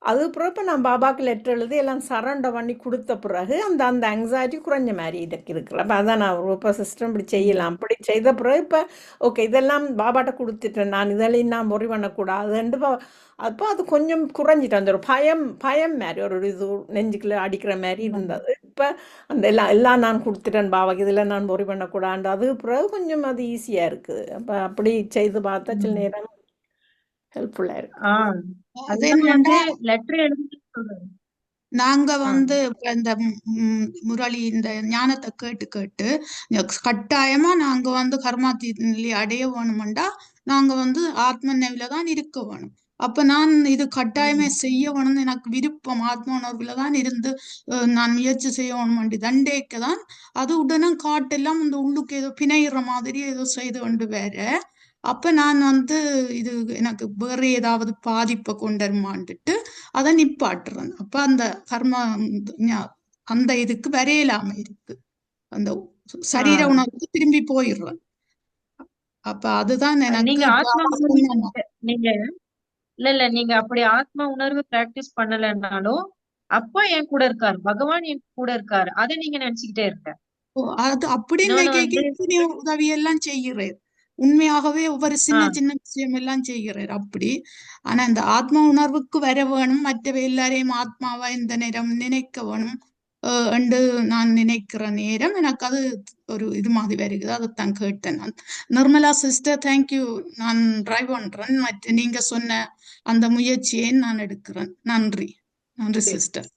அது பிறகு இப்போ நான் பாபாக்கு லெட்டர் எழுதி எல்லாம் சரண்டர் பண்ணி கொடுத்த பிறகு அந்த அந்த anxiety குறைஞ்ச மாதிரி இருக்குல்ல. அப்போ அதான் நான் ரோபா சிஸ்டம் இப்படி செய்யலாம், அப்படி செய்த பிறகு இப்போ ஓகே இதெல்லாம் பாபாட்ட கொடுத்துட்டேன், நான் இதெல்லாம் நான் worry பண்ணக்கூடாதுன்ட்டு அப்போ அது கொஞ்சம் குறைஞ்சிட்டு அந்த ஒரு பயம் மாதிரி ஒரு இது நெஞ்சுக்குள்ள அடிக்கிற மாதிரி இருந்தது. இப்போ அந்த எல்லாம் நான் கொடுத்துட்டேன் பாபாக்கு, இதில் நான் worry பண்ணக்கூடாது, அது பிறகு கொஞ்சம் அது ஈஸியாக இருக்குது. அப்போ அப்படி செய்து பார்த்தா சில நேரம் ஹெல்ப்ஃபுல்லாக இருக்கு. அது அதுதான் வந்து என்னன்னா லெட்டர் எழுதி சொல்றேன். நாங்க வந்து இப்ப இந்த முரளி இந்த ஞானத்தை கேட்டு கேட்டு கட்டாயமா நாங்க வந்து கர்மாத்தி நிலை அடைய வேணுமெண்டா நாங்க வந்து ஆத்ம நிலையில தான் இருக்க வேணும். அப்ப நான் இது கட்டாயமே செய்ய வேணும்னு எனக்கு விருப்பம், ஆத்ம உணர்வுல தான் இருந்து நான் முயற்சி செய்ய வேணுமெண்டு தண்டேக்க தான் அது உடனே காட்டெல்லாம் இந்த உள்ளுக்கு ஏதோ பிணையிற மாதிரி ஏதோ செய்து கொண்டு வேற. அப்ப நான் வந்து இது எனக்கு வேற ஏதாவது பாதிப்பை கொண்டுருமான்ட்டு அதை நிப்பாட்டுறேன். அப்ப அந்த கர்ம அந்த இதுக்கு வரையலாம இருக்கு, அந்த சரீர உணர்வுக்கு திரும்பி போயிடுறேன். அப்ப அதுதான் எனக்கு நீங்க ஆத்மா நீங்க இல்ல நீங்க அப்படி ஆத்மா உணர்வு பிராக்டிஸ் பண்ணலன்னாலும் அப்பா என் கூட இருக்காரு, பகவான் என் கூட இருக்காரு, அதை நீங்க நினைச்சுக்கிட்டே இருக்க. அது அப்படின்னு கேட்க உதவி எல்லாம் செய்கிறேன், உண்மையாகவே ஒவ்வொரு சின்ன சின்ன விஷயம் எல்லாம் செய்கிறார் அப்படி. ஆனா இந்த ஆத்மா உணர்வுக்கு வர வேணும், மற்றவை எல்லாரையும் ஆத்மாவா இந்த நேரம் நினைக்க வேணும் என்று நான் நினைக்கிற நேரம் எனக்கு அது ஒரு இது மாதிரி வருகிறது. அதைத்தான் கேட்டேன் நான். நிர்மலா சிஸ்டர் தேங்க்யூ, நான் ட்ரை பண்றேன், மற்ற நீங்க சொன்ன அந்த முயற்சியை நான் எடுக்கிறேன். நன்றி நன்றி சிஸ்டர்.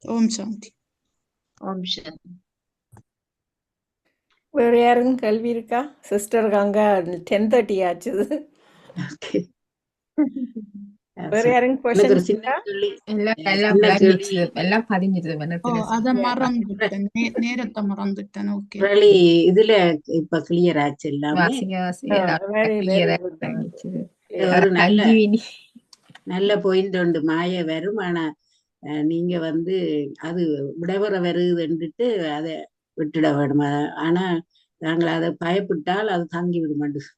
ஓம் சாந்தி. ஓம் சாந்தி. வேறு யாரும் கேள்வி இருக்கா? சிஸ்டருக்கு அங்கே 10:30 ஆச்சு. வேற யாரும் கொஸ்டின் இருக்கா? எல்லாம் பதிஞ்சிட்டு அத மறந்துட்டேன், நேரத்தை மறந்துட்டேன். ஓகே இதுல இப்ப கிளியர் ஆச்சு எல்லாமே. நல்ல பாயிண்ட் உண்டு. மாய வரும், ஆனா நீங்க வந்து அது விடவர வருதுன்னுட்டு அதை விட்டுட வேணும். ஆனா நாங்கள் அதை பயப்பட்டால் அது தங்கி விட மாட்டோம்.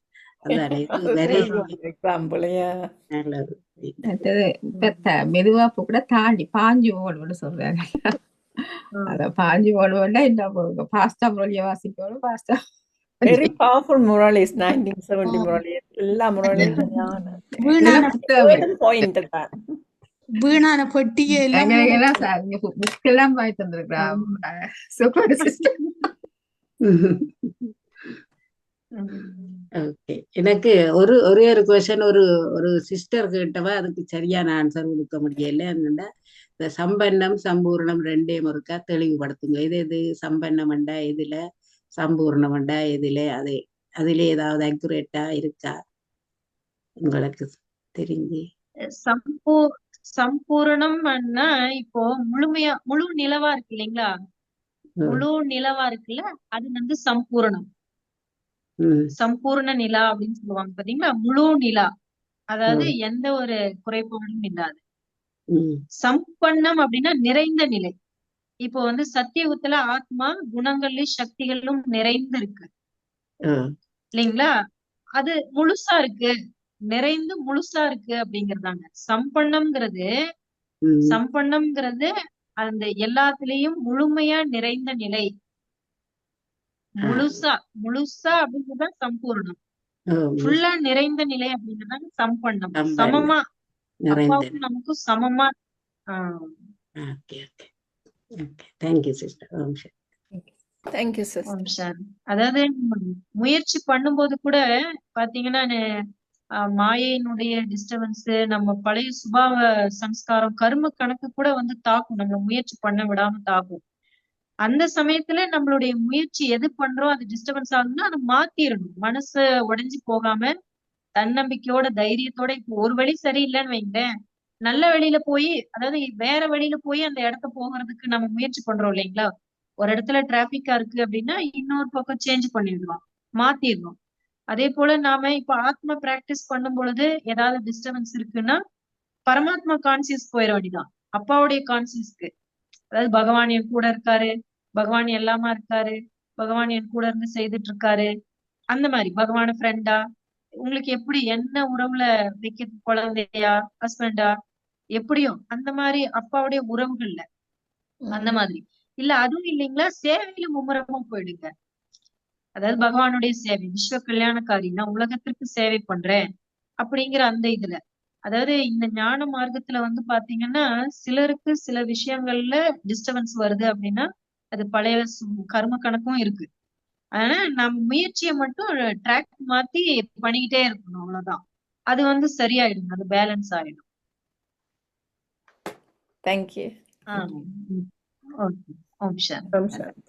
மெதுவா கூட தாண்டி பாஞ்சு ஓடுன்னு சொல்றாங்க. அத பாஞ்சு ஓடுவோம்னா என்ன பாஸ்டா முரளிய வாசிக்கணும். பாஸ்டா வெரி பவர்ஃபுல் முரளிஸ், 1970 முரளிஸ், எல்லா முரளியும் பாயிண்ட் தான். வீணான பட்டியே புக்கெல்லாம் வாங்கி தந்திருக்கிறான். ஓகே, எனக்கு ஒரே ஒரு கொஸ்டின் ஒரு சிஸ்டர் கேட்டவா அதுக்கு சரியான ஆன்சர் கொடுக்க முடியல. என்னன்னா இந்த சம்பன்னம் சம்பூர்ணம் ரெண்டையும் ஒருக்கா தெளிவுபடுத்துங்க. இது சம்பன்னம்ண்டா எதுல, சம்பூர்ணம்ண்டா எதுல, அதுல ஏதாவது அக்யூரேட்டா இருக்கா உங்களுக்கு தெரிஞ்சு? சம்பூரணம்னா இப்போ முழு நிலவா இருக்கு இல்லைங்களா, முழு நிலவா இருக்குல்ல, அது வந்து சம்பூரணம். சம்பூர்ண நிலா அப்படின்னு சொல்லுவாங்க பாத்தீங்களா, முழு நிலா, அதாவது எந்த ஒரு குறைபாடும் இல்லாது. சம்பன்னம் அப்படின்னா நிறைந்த நிலை. இப்போ வந்து சத்தியுகத்துல ஆத்மா குணங்கள்லயும் சக்திகளும் நிறைந்து இருக்கு இல்லைங்களா, அது முழுசா இருக்கு, நிறைந்து முழுசா இருக்கு அப்படிங்கறதாங்க சம்பன்னம்ங்கிறது அந்த எல்லாத்துலயும் முழுமையா நிறைந்த நிலை. முழுசா அப்படிங்கறதுதான் சம்பூர்ணம். ஃபுல்லா நிறைந்த நிலை அப்படிங்கறதாங்க சம்பன்னம். சமமா அப்பாவுக்கும் நமக்கும் சமமா. அதாவது முயற்சி பண்ணும்போது கூட பாத்தீங்கன்னா மாயையினுடைய டிஸ்டர்பன்ஸ், நம்ம பழைய சுபாவ சம்ஸ்காரம் கர்ம கணக்கு கூட வந்து தாக்கும், நம்ம முயற்சி பண்ண விடாம தாக்கும். அந்த சமயத்துல நம்மளுடைய முயற்சி எது பண்றோம் அது டிஸ்டர்பன்ஸ் ஆகுதுன்னா அதை மாத்திரணும். மனசு உடைஞ்சு போகாம தன்னம்பிக்கையோட தைரியத்தோட இப்போ ஒரு வழி சரியில்லைன்னு வைங்களேன், நல்ல வழியில போய் அதாவது வேற வழியில போய் அந்த இடத்த போகிறதுக்கு நம்ம முயற்சி பண்றோம் இல்லைங்களா? ஒரு இடத்துல டிராபிக்கா இருக்கு அப்படின்னா இன்னொரு பக்கம் சேஞ்ச் பண்ணிடலாம், மாத்திடணும். அதே போல நாம இப்ப ஆத்ம பிராக்டிஸ் பண்ணும் பொழுது ஏதாவது டிஸ்டர்பன்ஸ் இருக்குன்னா பரமாத்மா கான்சியஸ் போயிட வேண்டியதான், அப்பாவுடைய கான்சியஸ்க்கு. அதாவது பகவான் என் கூட இருக்காரு, பகவான் எல்லாமா இருக்காரு, பகவான் என் கூட இருந்து செய்துட்டு இருக்காரு. அந்த மாதிரி பகவான ஃப்ரெண்டா உங்களுக்கு எப்படி என்ன உறவுல வைக்க, குழந்தையா ஹஸ்பண்டா எப்படியும் அந்த மாதிரி அப்பாவுடைய உறவுகள்ல அந்த மாதிரி இல்ல. அதுவும் இல்லைங்களா சேவையில மும்முரமா போயிடுங்க. அதாவது பகவானுடைய சேவை விஸ்வ கல்யாணக்காரி, நான் உலகத்திற்கு சேவை பண்றேன் அப்படிங்கிற அந்த இதுல. அதாவது இந்த ஞான மார்க்கத்துல வந்து பாத்தீங்கன்னா சிலருக்கு சில விஷயங்கள்ல டிஸ்டர்பன்ஸ் வருது அப்படின்னா அது பழைய கர்ம கணக்கும் இருக்கு. ஆனா நம்ம முயற்சியை மட்டும் ட்ராக் மாத்தி பண்ணிக்கிட்டே இருக்கணும், அவ்வளவுதான். அது வந்து சரியாயிடும், அது பேலன்ஸ் ஆயிடும். தேங்க்யூ. ஓகே. ஓம் சாந்தி. ஓம் சாந்தி.